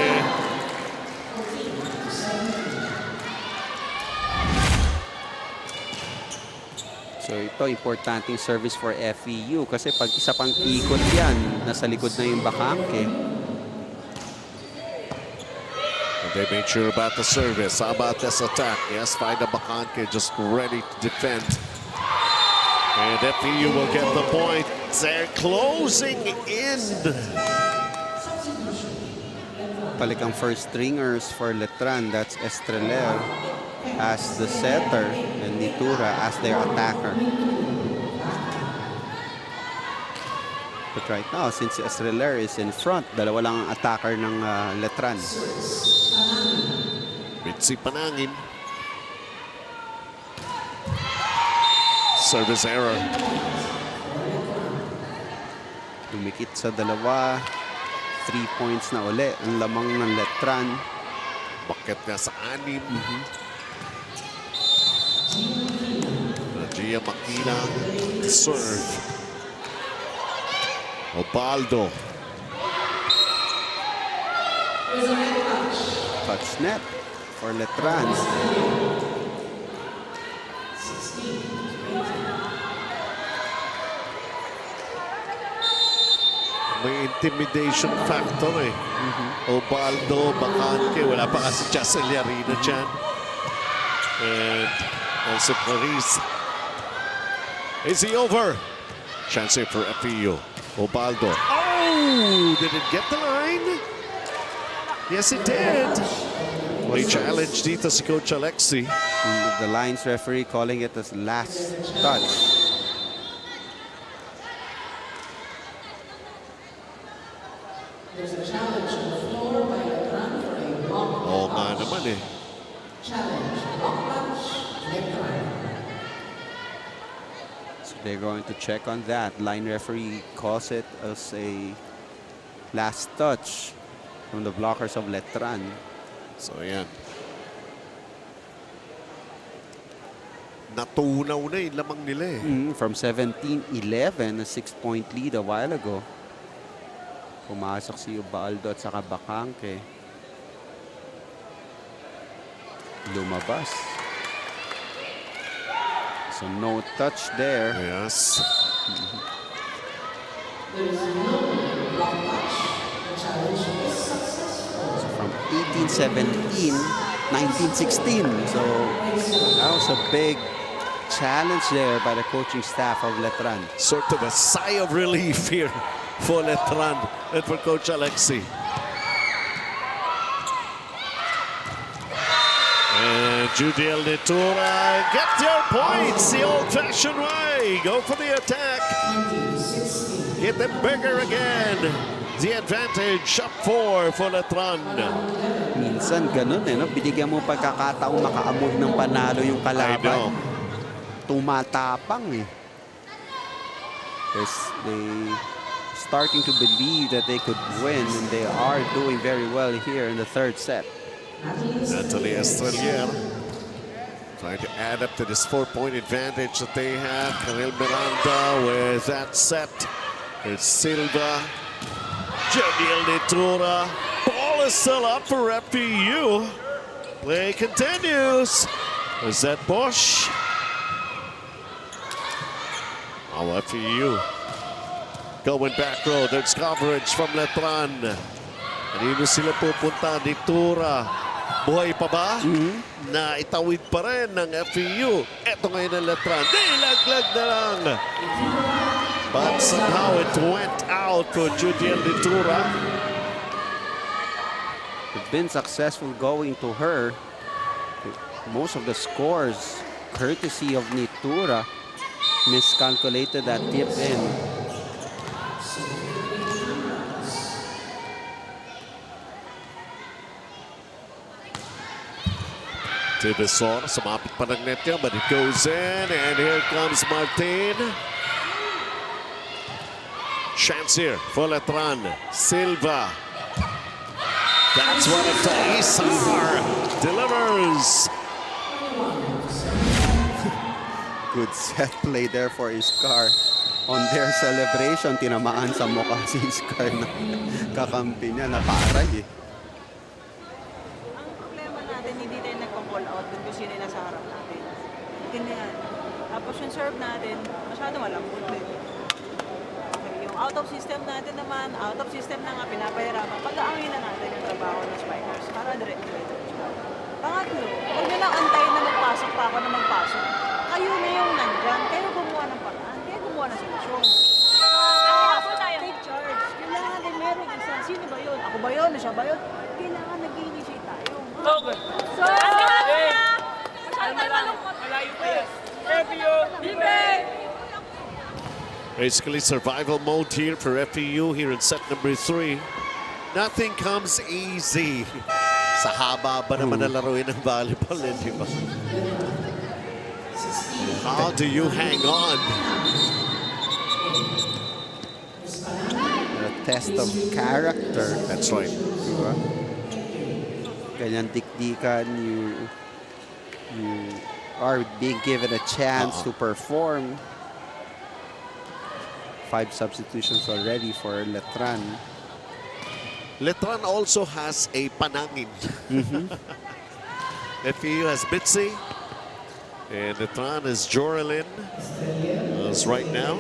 So ito, importanteng service for FEU kasi pag isa pang ikot yan, nasa likod na yung Bacangke. They made sure about the service. How about this attack? Yes, find a Bacangke just ready to defend. And FEU will get the point. They're closing in. Balik ang first stringers for Letran. That's Estreler as the setter and Nitura as their attacker. But right now, since Estreler is in front, dalawa lang ang attacker ng Letran. Mitzi Panangin. Service error. Dumikit sa dalawa. 3 points na uli ang lamang ng Letran. Bakit nga sa 6. Gia Makilang serve. Obaldo. Touch net for Letran. May intimidation factor eh. Obaldo, Bacangke, wala pa kasi Jessel Yarina dyan. And also Clarice. Is he over? Chance here for FEU. Obaldo. Oh! Did it get the line? Yes, it did. May challenge dito si Coach Alexi. The lines referee calling it as last touch. Oo nga naman eh. So they're going to check on that. Line referee calls it as a last touch from the blockers of Letran. So yan. Natunaw na yung lamang nila eh. From 17-11, a 6-point lead a while ago. Pumasok si Ubaldo at saka Bacangke. Lumabas. So no touch there. Yes. So from 18-17, 19-16. So that was a big challenge there by the coaching staff of Letran. Sort of a sigh of relief here for Letran and for Coach Alexi. And Judiel Nitura, get your points the old-fashioned way. Go for the attack. Get them bigger again. The advantage up 4 for Letran. Minsan ganun eh, no? Binigyan mo pagkakataong makaamoy ng panalo yung kalaban. Tumatapang eh. They starting to believe that they could win, and they are doing very well here in the third set. Natalie Estrelier trying to add up to this 4-point advantage that they have. Karel Miranda with that set. It's Silva. Judiel Nitura. Ball is still up for FEU. Play continues. Is that Bosch? Oh, FEU going back row. There's coverage from Letran. Kanino sila pupunta? Nitura. Buhay pa ba? Na itawid pa rin ng FEU. Ito ngayon ang Letran. Nilaglag na lang. But somehow it went out for Judiel Nitura. It's been successful going to her. Most of the scores courtesy of Nitura. Miscalculated that tip in. Tibisor, sumapit pa ng net niya, but it goes in, and here comes Martin. Chance here for Letran. Silva. That's what it takes. Isar delivers. Good set play there for Iskar. On their celebration, tinamaan sa mukha si Iskar na kakampi niya, naparay eh. Ang problema natin, hindi tayo nagko-call out dun kung sino yung nasa harap natin. Ganyan. Tapos yung serve natin, masyado malambot din. Okay, yung out of system natin naman, out of system na nga pinapahirapan. Pag-aangin na natin yung trabaho ng spikers para dire-diretso. Pangatlo, huwag nyo lang antayin na magpasok pa ako na magpasok. Kayo na yung nandyan, kayo gumawa ng paraan, kayo gumawa ng solusyon. Take charge. Kailangan din meron isa. Sino ba yun? Ako ba yun? Siya ba yun? Kailangan nag-initiate tayo. Okay. So, Malayo pa yan. FEU. Basically survival mode here for FEU here in set number 3. Nothing comes easy. Sa haba ba naman na laruin ng volleyball, di ba? How do you hang on? A test of character. That's right. Diba? Ganyan dikdikan, you are being given a chance to perform. 5 substitutions already for Letran. Letran also has a panangin. FEU has Mitzi. And Letran is Joralyn. Is right now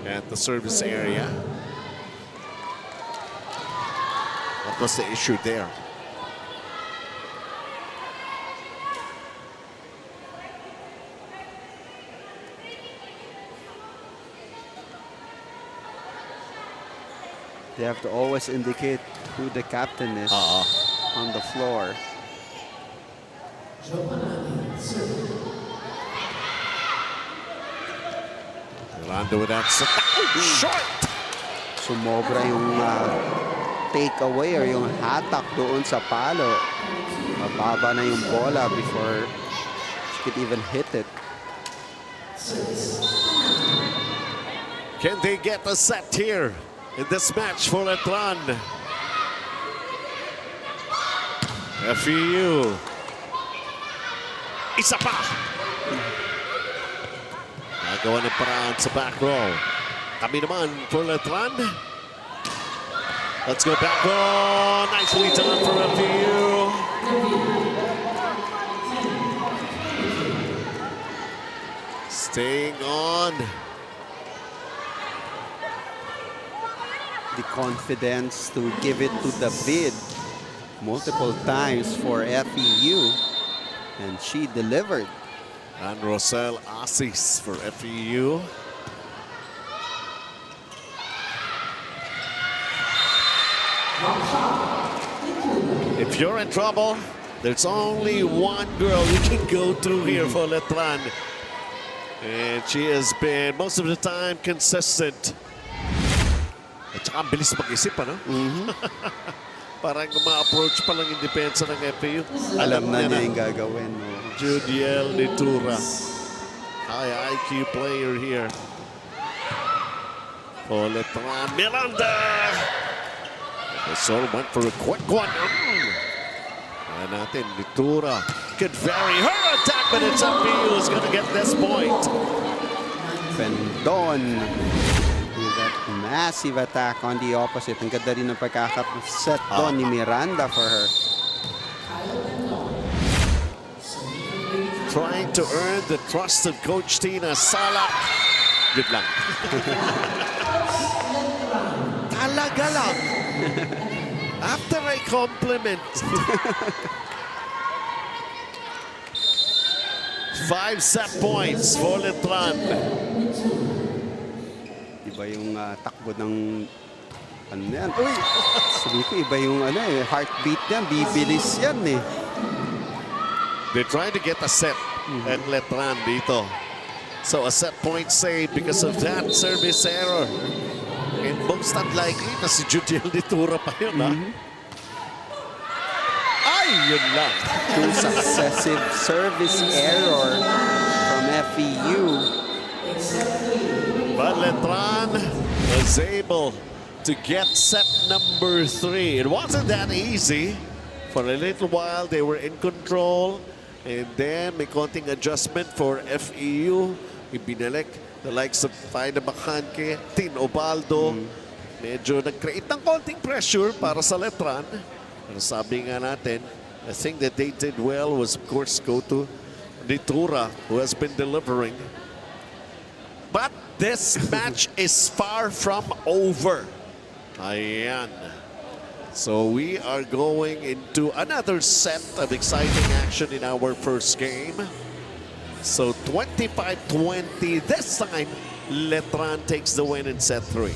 at the service area. What was the issue there? They have to always indicate who the captain is on the floor. Yolanda with that short. Sumobra yung takeaway or yung hatak doon sa palo. Mababa na yung bola before she could even hit it. Can they get a set here in this match for Letran? FEU. Isa pa. Gawa ng paraan sa back row. Kami naman for Letran. Let's go back row. Nicely done for FEU. Staying on. The confidence to give it to the bid multiple times for FEU, and she delivered. And Rosel Asis for FEU. If you're in trouble, there's only one girl you can go to here for Letran. And she has been, most of the time, consistent. At saka ang bilis mag-isip, ano? Parang ma-approach pa lang yung depensa ng FEU. Alam na niya yung gagawin. No? Judiel Nitura. High IQ player here. For Letran. Miranda! Sol went for a quick one. And natin, Nitura could vary her attack, but it's FEU who's going to get this point. Pendon with that massive attack on the opposite. Ang ganda rin ng pagkakaset doon ni Miranda for her. Trying to earn the trust of Coach Tina Sala. Good lang. Talaga lang. After a compliment. 5 set points for Letran. Iba yung takbo ng ano yan. Uy! Sabi ko, iba yung heartbeat yan. Bibilis yan eh. They're trying to get a set at Letran dito. So a set point saved because of that service error. And most unlikely na si Judiel Nitura pa yun, ha? Ay, yun lang. Two successive service error from FEU. But Letran was able to get set number 3. It wasn't that easy. For a little while, they were in control. And then, may konting adjustment for FEU. Ibinalik the likes of Faina Bacanque, Tin Obaldo. Medyo nag-create ng konting pressure para sa Letran. Pero sabi nga natin, the thing that they did well was, of course, go to Nitura, who has been delivering. But this match is far from over. Ayan. So we are going into another set of exciting action in our first game. So 25-20. This time, Letran takes the win in set 3.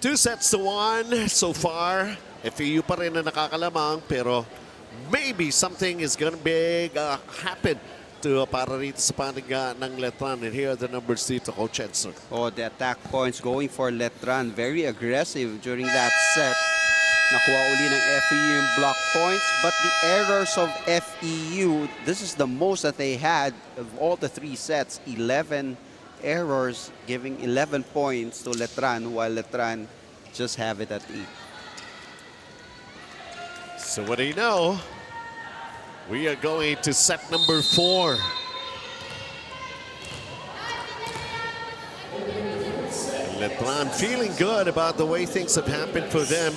2-1 so far. FEU pa rin na nakakalamang, pero maybe something is gonna big happen to para rito sa panig ng Letran. And here are the numbers dito, Coach Edson. Oh, the attack points going for Letran. Very aggressive during that set. Nakuha uli ng FEU yung block points. But the errors of FEU, this is the most that they had of all the 3 sets. 11 errors, giving 11 points to Letran, while Letran just have it at 8. So what do you know? We are going to set number 4. Letran feeling good about the way things have happened for them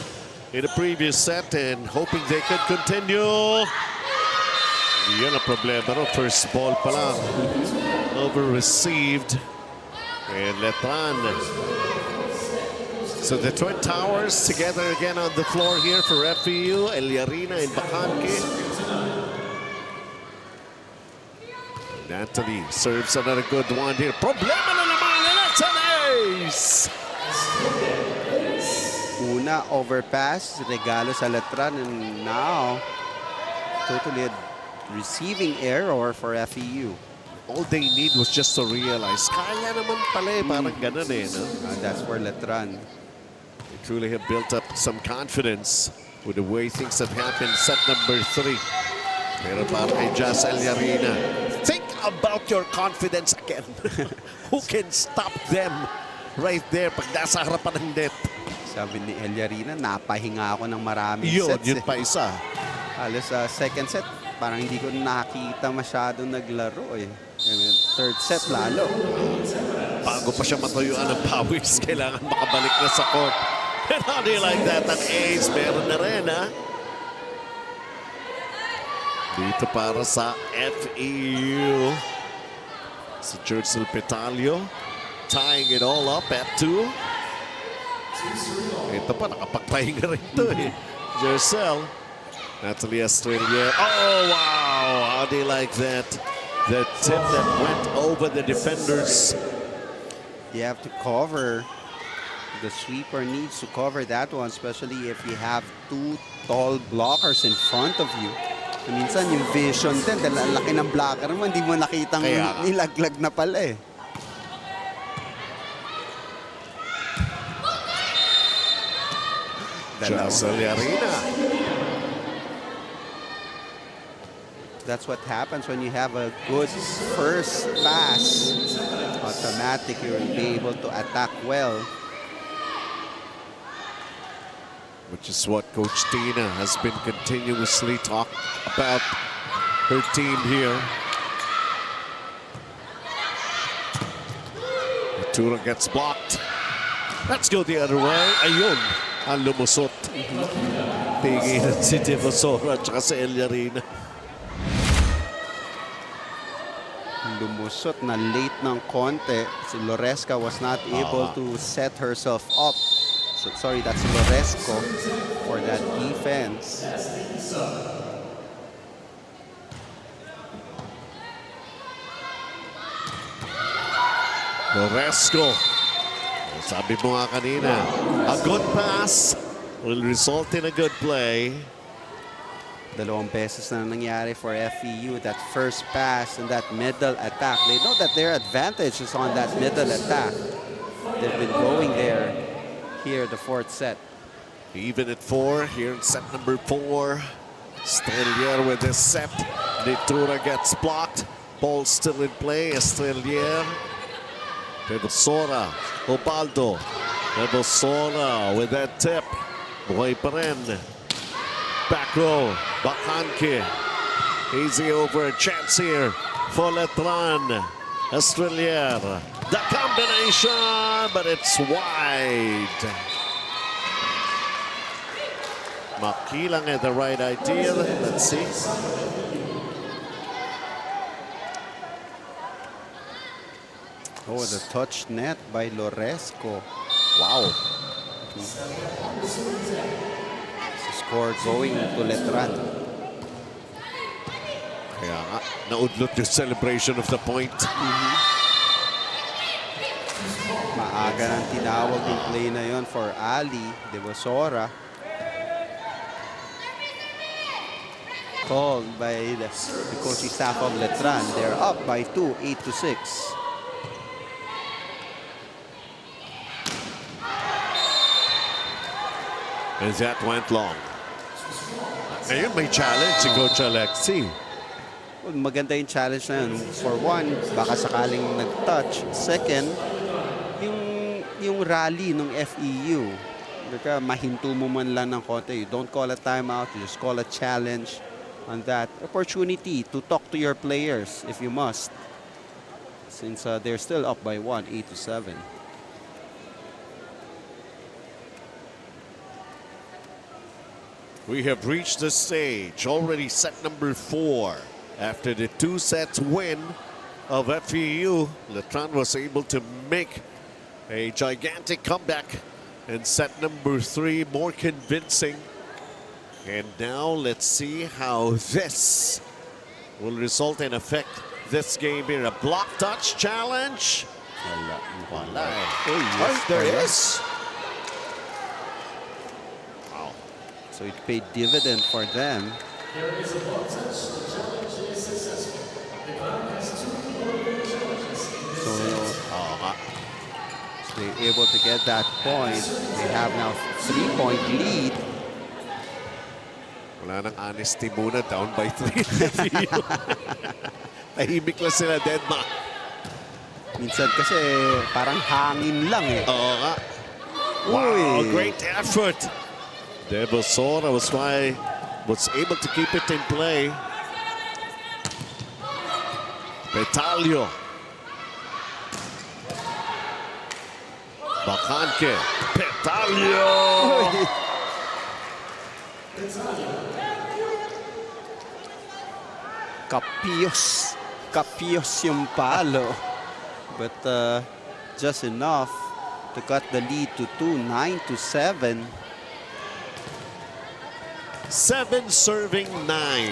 in the previous set and hoping they could continue. Yan ang problema, no? First ball pa lang. Over-received. And Letran. So the Twin Towers together again on the floor here for FEU, Eliarina and Bacanque. Natalie serves another good one here. Problema na naman, and that's an ace! Una, overpass, regalo sa Letran, and now totally a receiving error for FEU. All they need was just to realize, kaya naman pala eh, parang ganun eh. No? That's for Letran. They truly have built up some confidence with the way things have happened. Set number 3. Pero para kay Jazz Eliarina, think about your confidence again. Who can stop them right there pag nasa harapan ng net? Sabi ni Eliarina, napahinga ako ng maraming Yun, sets. yun pa isa. Alas sa second set, parang hindi ko nakita masyadong naglaro eh. And third set lalo. Bago pa siya matuyuan ng pawis, kailangan makabalik na sa court. And how do you like that? An ace, meron na rin, ha? Dito para sa FEU. Si Jerzel Petalio tying it all up at 2. Ito pa, nakapagpahinga rin ito eh. Jerzel. Natalie Estrella. Oh, wow! How do you like that? The tip that went over the defenders. You have to cover. The sweeper needs to cover that one, especially if you have 2 tall blockers in front of you. Minsan yung vision din, dahil ang laki ng blocker mo, hindi mo nakitang nilaglag na pala eh. Eliarina. That's what happens when you have a good first pass. Automatic, you'll be able to attack well. Which is what Coach Tina has been continuously talking about her team here. Tura gets blocked. Let's go the other way. Ayun, ang lumusot. Tinginan si Devasora at saka si Eliarina. Lumusot na late ng konti. Si Loresca was not able to set herself up. So, sorry, that's Loresco for that defense. Loresco. Sabi mo nga kanina, a good pass will result in a good play. Dalawang beses na nangyari for FEU, that first pass and that middle attack. They know that their advantage is on that middle attack. They've been going there here, the fourth set. Even at 4 here in set number 4. Estrella with this set. Nitura gets blocked. Ball still in play. Estrella. Devasora. Obaldo. Devasora with that tip. Buhay pa rin. Back row. Bacanque. Easy over. Chance here for Letran. Estrella. The combination, but it's wide. Makilang had the right idea. Let's see. Oh, the touch net by Loresco. Wow. Score going to Letran. Kaya nga, naudlot yung celebration of the point. Aga nang tinawag yung play na yon for Ali de Bosora. Called by the coaching staff of Letran. They're up by 2, 8-6. And that went long. Ayun, may challenge si Coach Alexi. Well, maganda yung challenge na yun. For one, baka sakaling nag-touch. Second, yung rally ng FEU. Baka mahinto mo man lang ng konti. You don't call a timeout. You just call a challenge on that opportunity to talk to your players if you must. Since they're still up by 1, 8-7. We have reached the stage, already set number 4. After the 2 sets win of FEU, Letran was able to make a gigantic comeback and set number 3 more convincing. And now let's see how this will result and affect this game here. A block touch challenge. Wala. Oh, yes, There is. So it paid dividend for them. So they're able to get that point. They have now 3-point lead. Wala nang honesty muna, down by 3. Tahimik lang sila, deadma. Minsan kasi parang hangin lang eh. Oo nga. Wow, great effort. De Bosora was able to keep it in play. Petalio. Bacante. Petalio. Kapiyos yung palo. But just enough to cut the lead to 2, 9-7. 7 serving 9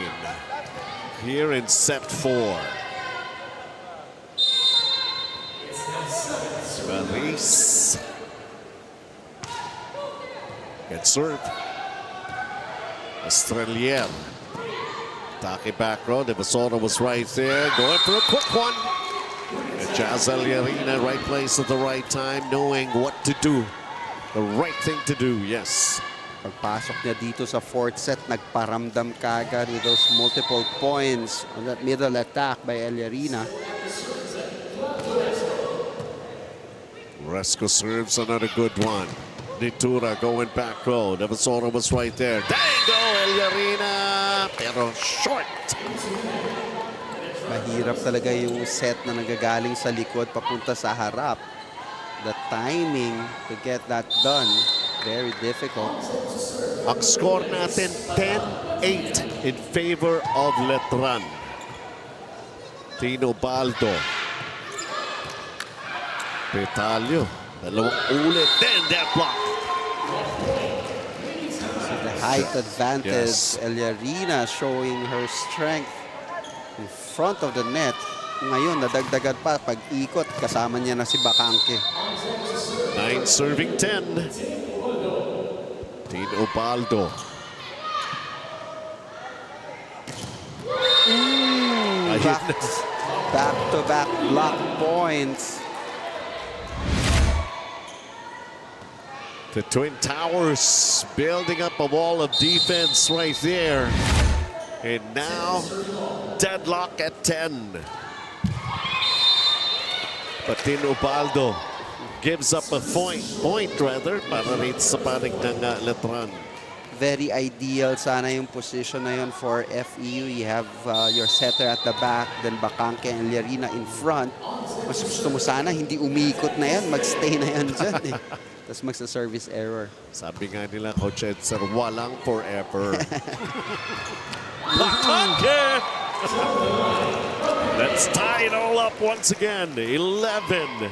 here in set 4. Release. Good serve. Estrelier. Taki back row. De Bosora was right there. Going for a quick one. And Jazz Eliarina, right place at the right time, knowing what to do. The right thing to do, yes. Pagpasok niya dito sa 4th set, nagparamdam kagad with those multiple points on that middle attack by Eliarina. Resco serves another good one. Nitura going back row. De Bosora was right there. Dango Eliarina, pero short. Mahirap talaga yung set na nagagaling sa likod papunta sa harap. The timing to get that done, very difficult. Ang score natin 10-8 in favor of Letran. Tino Baldo. Petalio. Dalawang ulit. Then that block. So the height advantage, Yes. Eliarina showing her strength in front of the net. Ngayon, nadagdagan pa. Pag-ikot, kasama niya na si Bacante. 9 serving 10. Tino Baldo. Back-to-back block points. The Twin Towers building up a wall of defense right there. And now, deadlock at 10. But Tino Baldo gives up a point rather, para rin sa panig ng Letran. Very ideal sana yung position na yun for FEU. You have your setter at the back, then Bacante and Eliarina in front. Mas gusto mo sana, hindi umikot na yan, magstay na yan dyan eh. Tapos magsa-service error. Sabi nga nila, Coach Edser, walang forever. Bacante! Let's tie it all up once again. 11.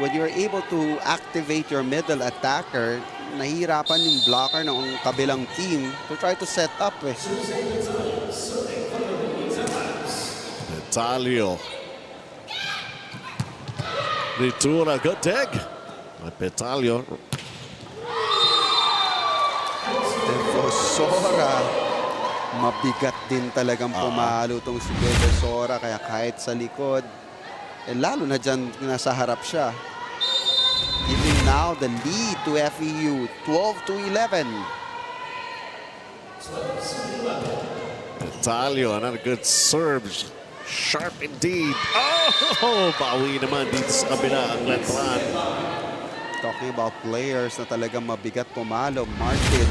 When you're able to activate your middle attacker, nahihirapan yung blocker ng kabilang team to try to set up eh. Petalio. Nitura, good dig. Petalio. Devosora. Mabigat din talagang pumalo tong si Devosora. Kaya kahit sa likod, lalo na dyan nasa harap siya. Giving now the lead to FEU, 12-11. Petalio, another good serve. Sharp indeed. Oh! Bawi naman dito sa kabila ang Letran. Talking about players na talagang mabigat pumalo. Martin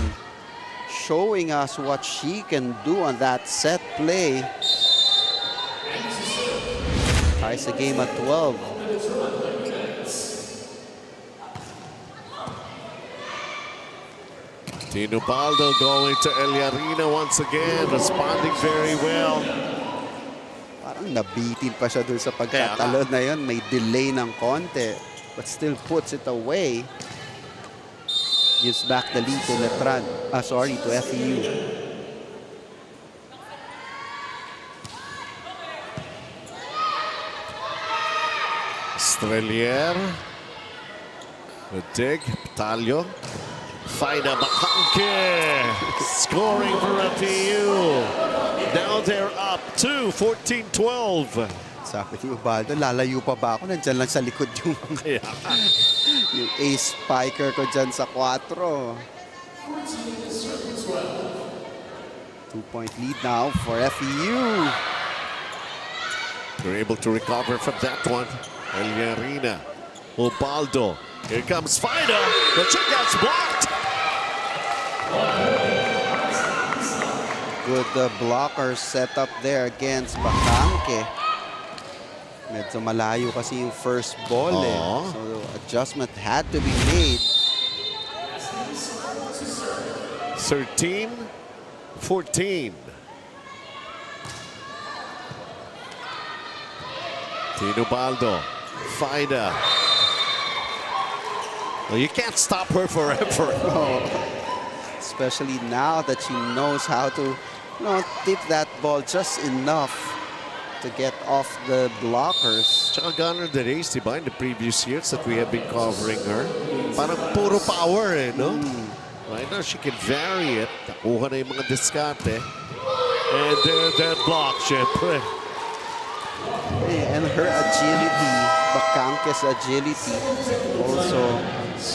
showing us what she can do on that set play. Ties the game at 12. Tino Baldo going to Eliarina once again, responding very well. Parang nabitin pa siya dun sa pagkatalon na yun. May delay ng konti, but still puts it away. Gives back the lead to Letran. To FEU. Strelier. The dig. Petalio. Faida Bacanque. Scoring for FEU. Now they're up to 14-12. Sabi ni Ubaldo, lalayo pa ba ako? Nandyan lang sa likod yung, yung ace spiker ko dyan sa 4. 2-point lead now for FEU. They're able to recover from that one. Eliarina. Ubaldo. Here comes Faida. The check gets blocked. Good blocker set up there against Bacanque. Medyo malayo kasi yung first ball So adjustment had to be made. 13-14. Tino Baldo. Faida. Well, you can't stop her forever. Especially now that she knows how to tip that ball just enough to get off the blockers. Tsaka gone are the days, diba, in the previous years that we have been covering her. Parang puro power no? Right now, she can vary it. Nakuha na yung mga diskarte. And that block, syempre. And her agility, Bacanque's agility, also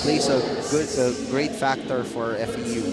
plays a great factor for FEU.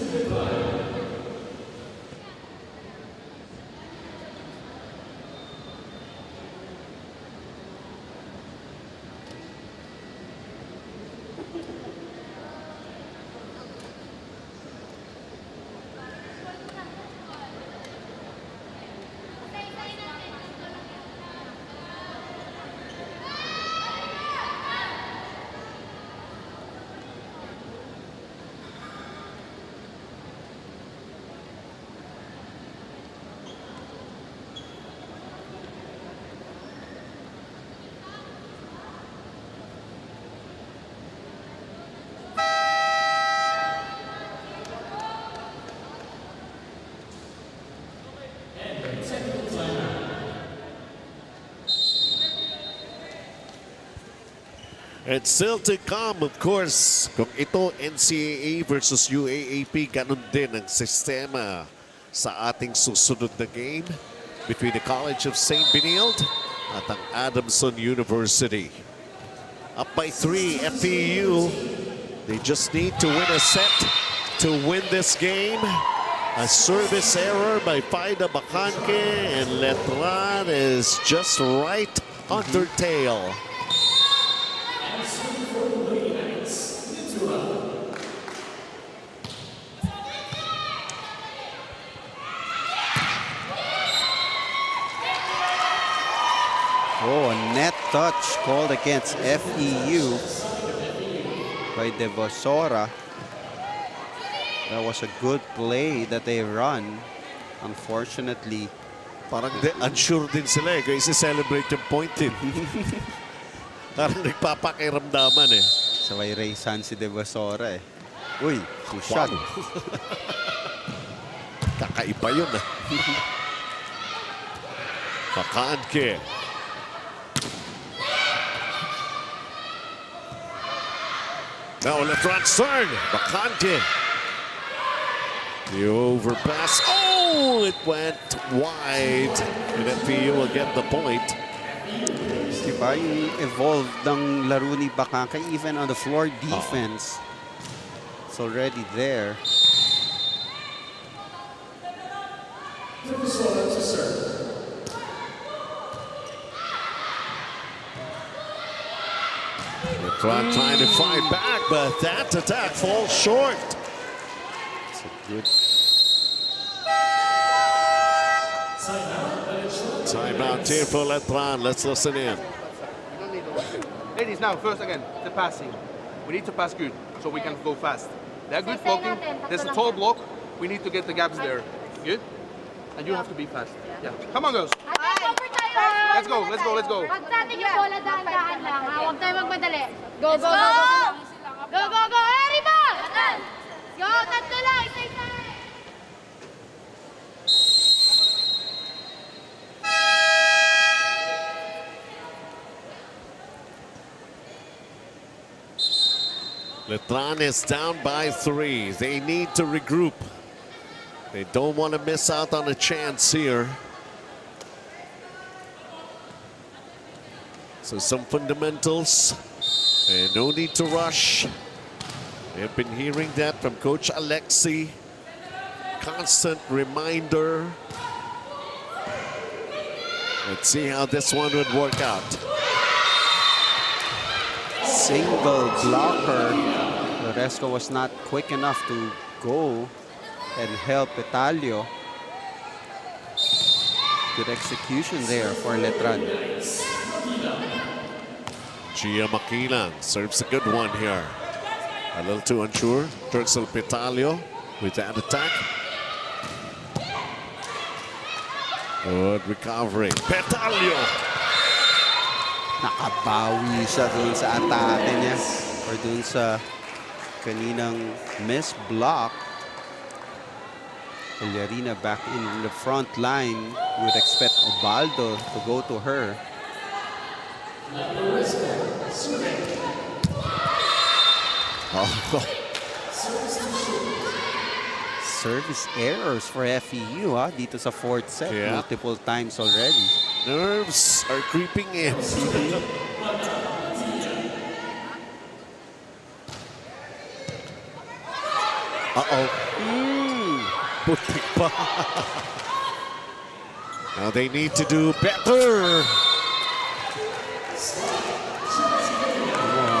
And still to come, of course, kung ito NCAA versus UAAP, ganun din ang sistema sa ating susunod na game between the College of St. Benilde at ang Adamson University. Up by 3, FEU. They just need to win a set to win this game. A service error by Faida Bacanque, and Letran is just right on their tail. Oh, a net touch called against FEU by Devosora. That was a good play that they run. Unfortunately, parang unsure din sila kung isi-celebrate yung point din. Parang nagpapakiramdaman Sabay raisan si Devosora Uy, two-shot. Wow. Kakaiba yun Bacanque. Now Letran's turn. Bacante. The overpass. Oh, it went wide. And FEU will get the point. Diba, yung evolved ng laro ni Bacante, even on the floor defense. It's already there. Letran trying to fight back, but that attack falls short. It's a good timeout here for Letran. Let's listen in. Ladies, now first again, the passing. We need to pass good so we can go fast. They're good blocking. There's a tall block. We need to get the gaps there. Good? And you have to be fast. Yeah. Come on, girls. Let's go, let's go, let's go. Pag sa atin yung bola, dahan-dahan lang. Huwag tayo magmadali. Go, go, go. Go, go, go. Hey, ball! Go, tatlo lang. Isa-isa. Letran is down by 3. They need to regroup. They don't want to miss out on a chance here. So some fundamentals, and no need to rush. We've been hearing that from Coach Alexi. Constant reminder. Let's see how this one would work out. single blocker. Loresco was not quick enough to go and help Petalio. Good execution there for Letran. Gia Makilang serves a good one here. A little too unsure. Turksel Petalio with that attack. Good recovery. Petalio! Nakabawi siya dun sa atake niya or dun sa kaninang miss block. Eliarina back in the front line. You would expect Obaldo to go to her. Oh. Service errors for FEU dito sa fourth set. Yeah. Multiple times already. Nerves are creeping in. Uh-oh. Putik pa. Now they need to do better.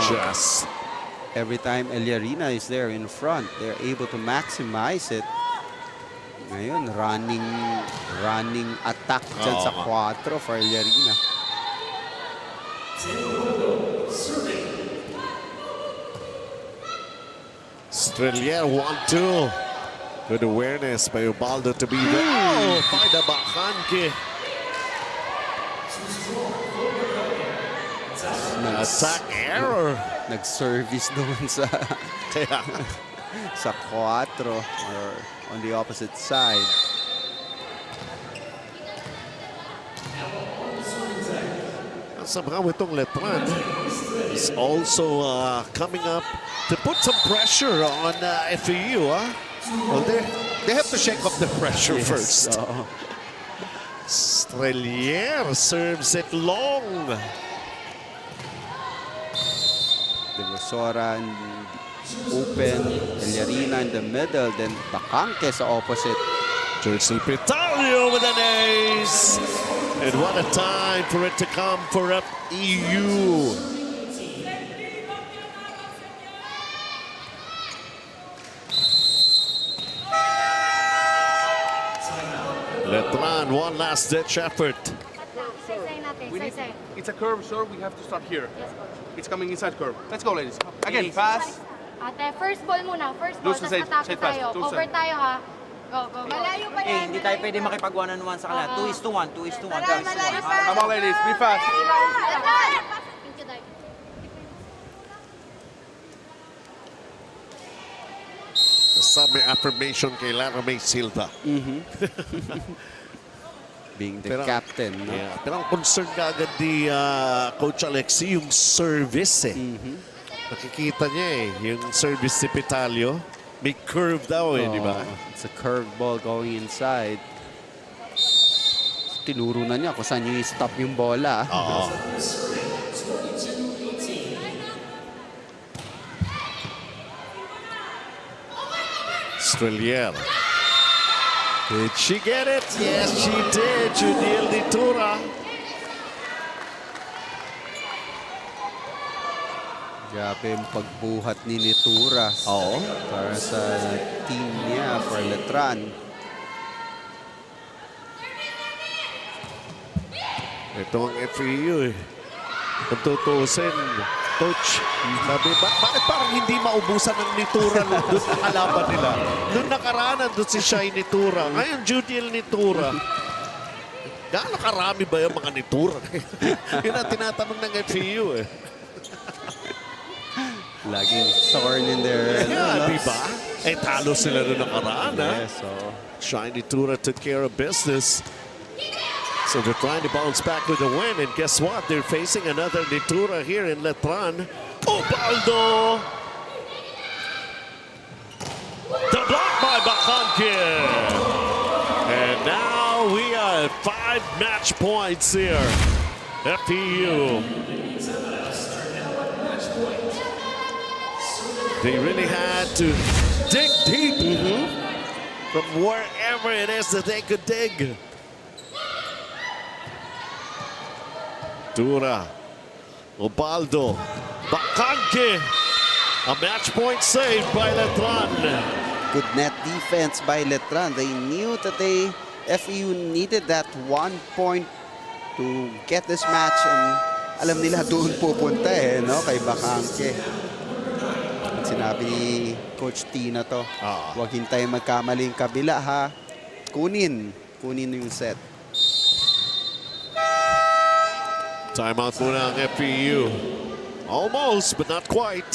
Just. Every time Eliarina is there in front, they're able to maximize it. Ngayon, running attack dyan sa 4 for Eliarina. Strelier 1-2. Good awareness by Ubaldo to be there. Oh, by the Bacanque. Attack error. Nag-service doon sa sa 4 or on the opposite side. Somehow itong Letran is also coming up to put some pressure on FEU. Well, they have to shake off the pressure first. Strelier serves it long. De Rosora open, Eliarina in the middle, then Bacanque sa opposite. Turksel Petalio with an ace. And what a time for it to come for FEU. Letran, one last ditch effort. It's a curve, sir. We have to start here. It's coming inside curve. Let's go, ladies. Again, pass. Ate, first ball muna. First ball, Lose the tapos set, atake set pass. tayo. Lose Over set. tayo, ha? Go, go, go. Malayo pa yan. Hindi tayo pwede makipag 1-on-1 sa kanila. 2-1, 2-1, guys. Come on, ladies. Be fast. Thank you, Dai. Sabi affirmation kay Lara May Silva. Being the captain. No? Yeah, pero ang concern ka agad ni Coach Alexi yung service Nakikita niya yung service si Pitalio. May curve daw di ba? It's a curved ball going inside. Tinuro na niya kung saan yung stop yung bola. Oo. Strelier. Did she get it? Yes, she did. Juniel Nitura. Grabe yung pagbuhat ni Nitura. Oo. Para sa team niya for Letran. Ito ang FEU Kung tutusin, Coach, sabi, bakit parang hindi maubusan ng Nitura doon ang kalaban nila? Doon nakaraan, doon si Shai Nitura. Ngayon, Judiel Nitura. Gaano karami ba yung mga Nitura? Yun ang tinatanong ng FEU Laging thorn in their... Yeah, di ba? Talo sila doon nakaraan, Yes, so... Shai Nitura took care of business. So they're trying to bounce back with a win, and guess what? They're facing another Nitura here in Letran. Obaldo! The block by Bacanque! And now we are at 5 match points here. FEU. They really had to dig deep from wherever it is that they could dig. Tura, Obaldo, Bacanque, a match point saved by Letran. Good net defense by Letran. They knew that FEU needed that 1 point to get this match, and alam nila doon pupunta no, kay Bacanque. At sinabi ni Coach Tina to, huwag hintayin magkamaling kabila ha. Kunin yung set. Timeout muna ang FEU. Almost, but not quite.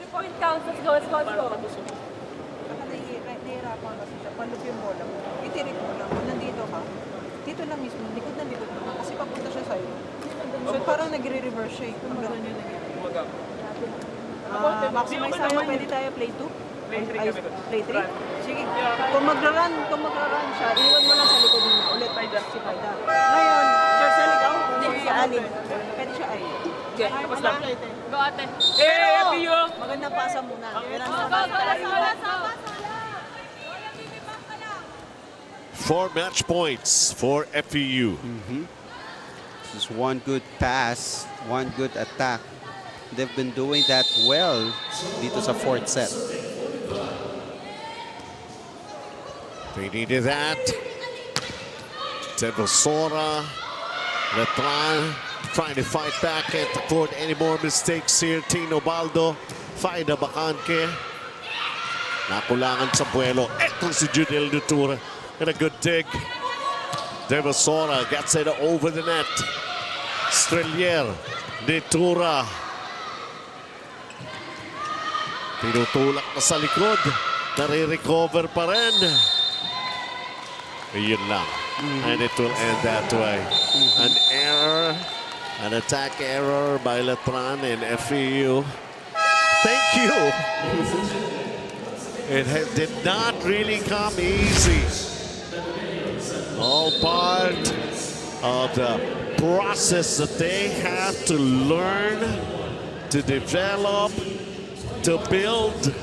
Point counts. Let's go. Nahihirapan kasi siya. Palup yung bola mo. Itirik mo lang. Kung nandito ka, dito lang mismo. Likod na likod naman. Kasi papunta siya sa'yo. So parang nagre-reverse siya. Kung gano'n yun nangyari. Maximize tayo. Pwede tayo play 2? Play 3? Sige. Kung magra-run siya, iwan mo lang sa likod mo ulit. Si Paida. Ngayon, Marcel, ikaw? Si Alin. Pwede siya ay. Tapos lang. Go ate. FEU! Magandang pasa muna. Four match points for FEU. Just one good pass, one good attack. They've been doing that well dito sa fourth set. They needed that. Tevosora, Letran trying to fight back, can't afford any more mistakes here. Tino Baldo, Faida Bacanque. Nakulangan sa buwelo. Etong si Juniel Nitura. And a good dig. Tevosora gets it over the net. Strelier, Nitura. Tinutulak na sa likod. Nare-recover pa rin. Ayun lang. And it will end that way. An error, an attack error by Letran and FEU. Thank you. It did not really come easy. All part of the process that they have to learn, to develop, to build.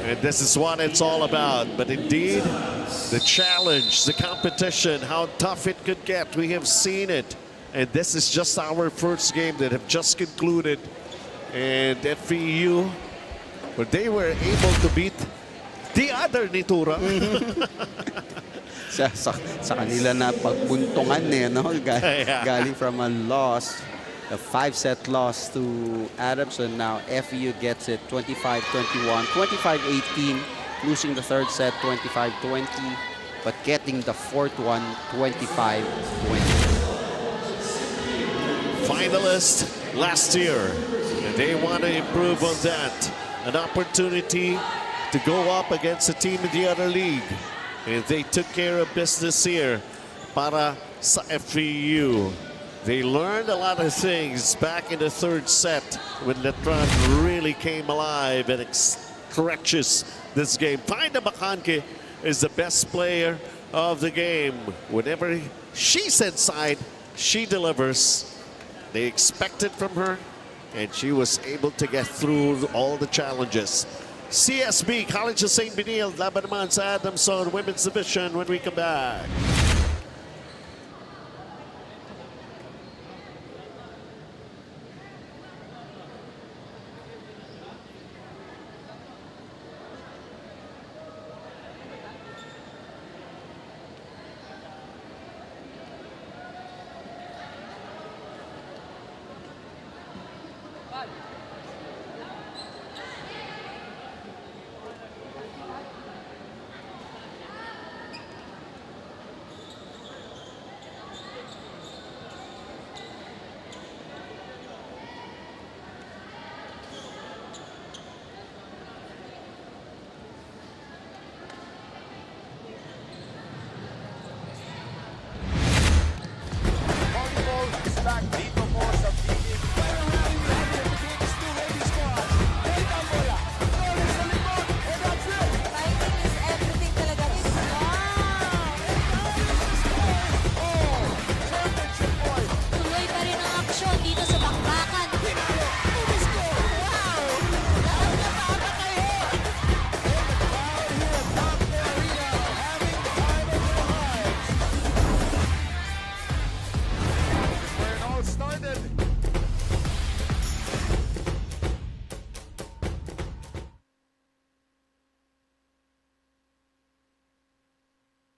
And this is what it's all about. But indeed, the challenge, the competition, how tough it could get, we have seen it. And this is just our first game that have just concluded. And FEU, but they were able to beat the other Nitura. sa kanila na pagbuntungan no? Galing from a loss. A 5-set loss to Adamson. Now FEU gets it 25-21, 25-18, losing the third set 25-20, but getting the fourth one 25-20. Finalist last year, and they want to improve on that. An opportunity to go up against a team in the other league. And they took care of business here para sa FEU. They learned a lot of things back in the third set when Letran really came alive and stretches this game. Paida Bacanque is the best player of the game. Whenever she's inside, she delivers. They expect it from her, and she was able to get through all the challenges. CSB, College of St. Benil, laban naman sa Adamson Women's Division when we come back.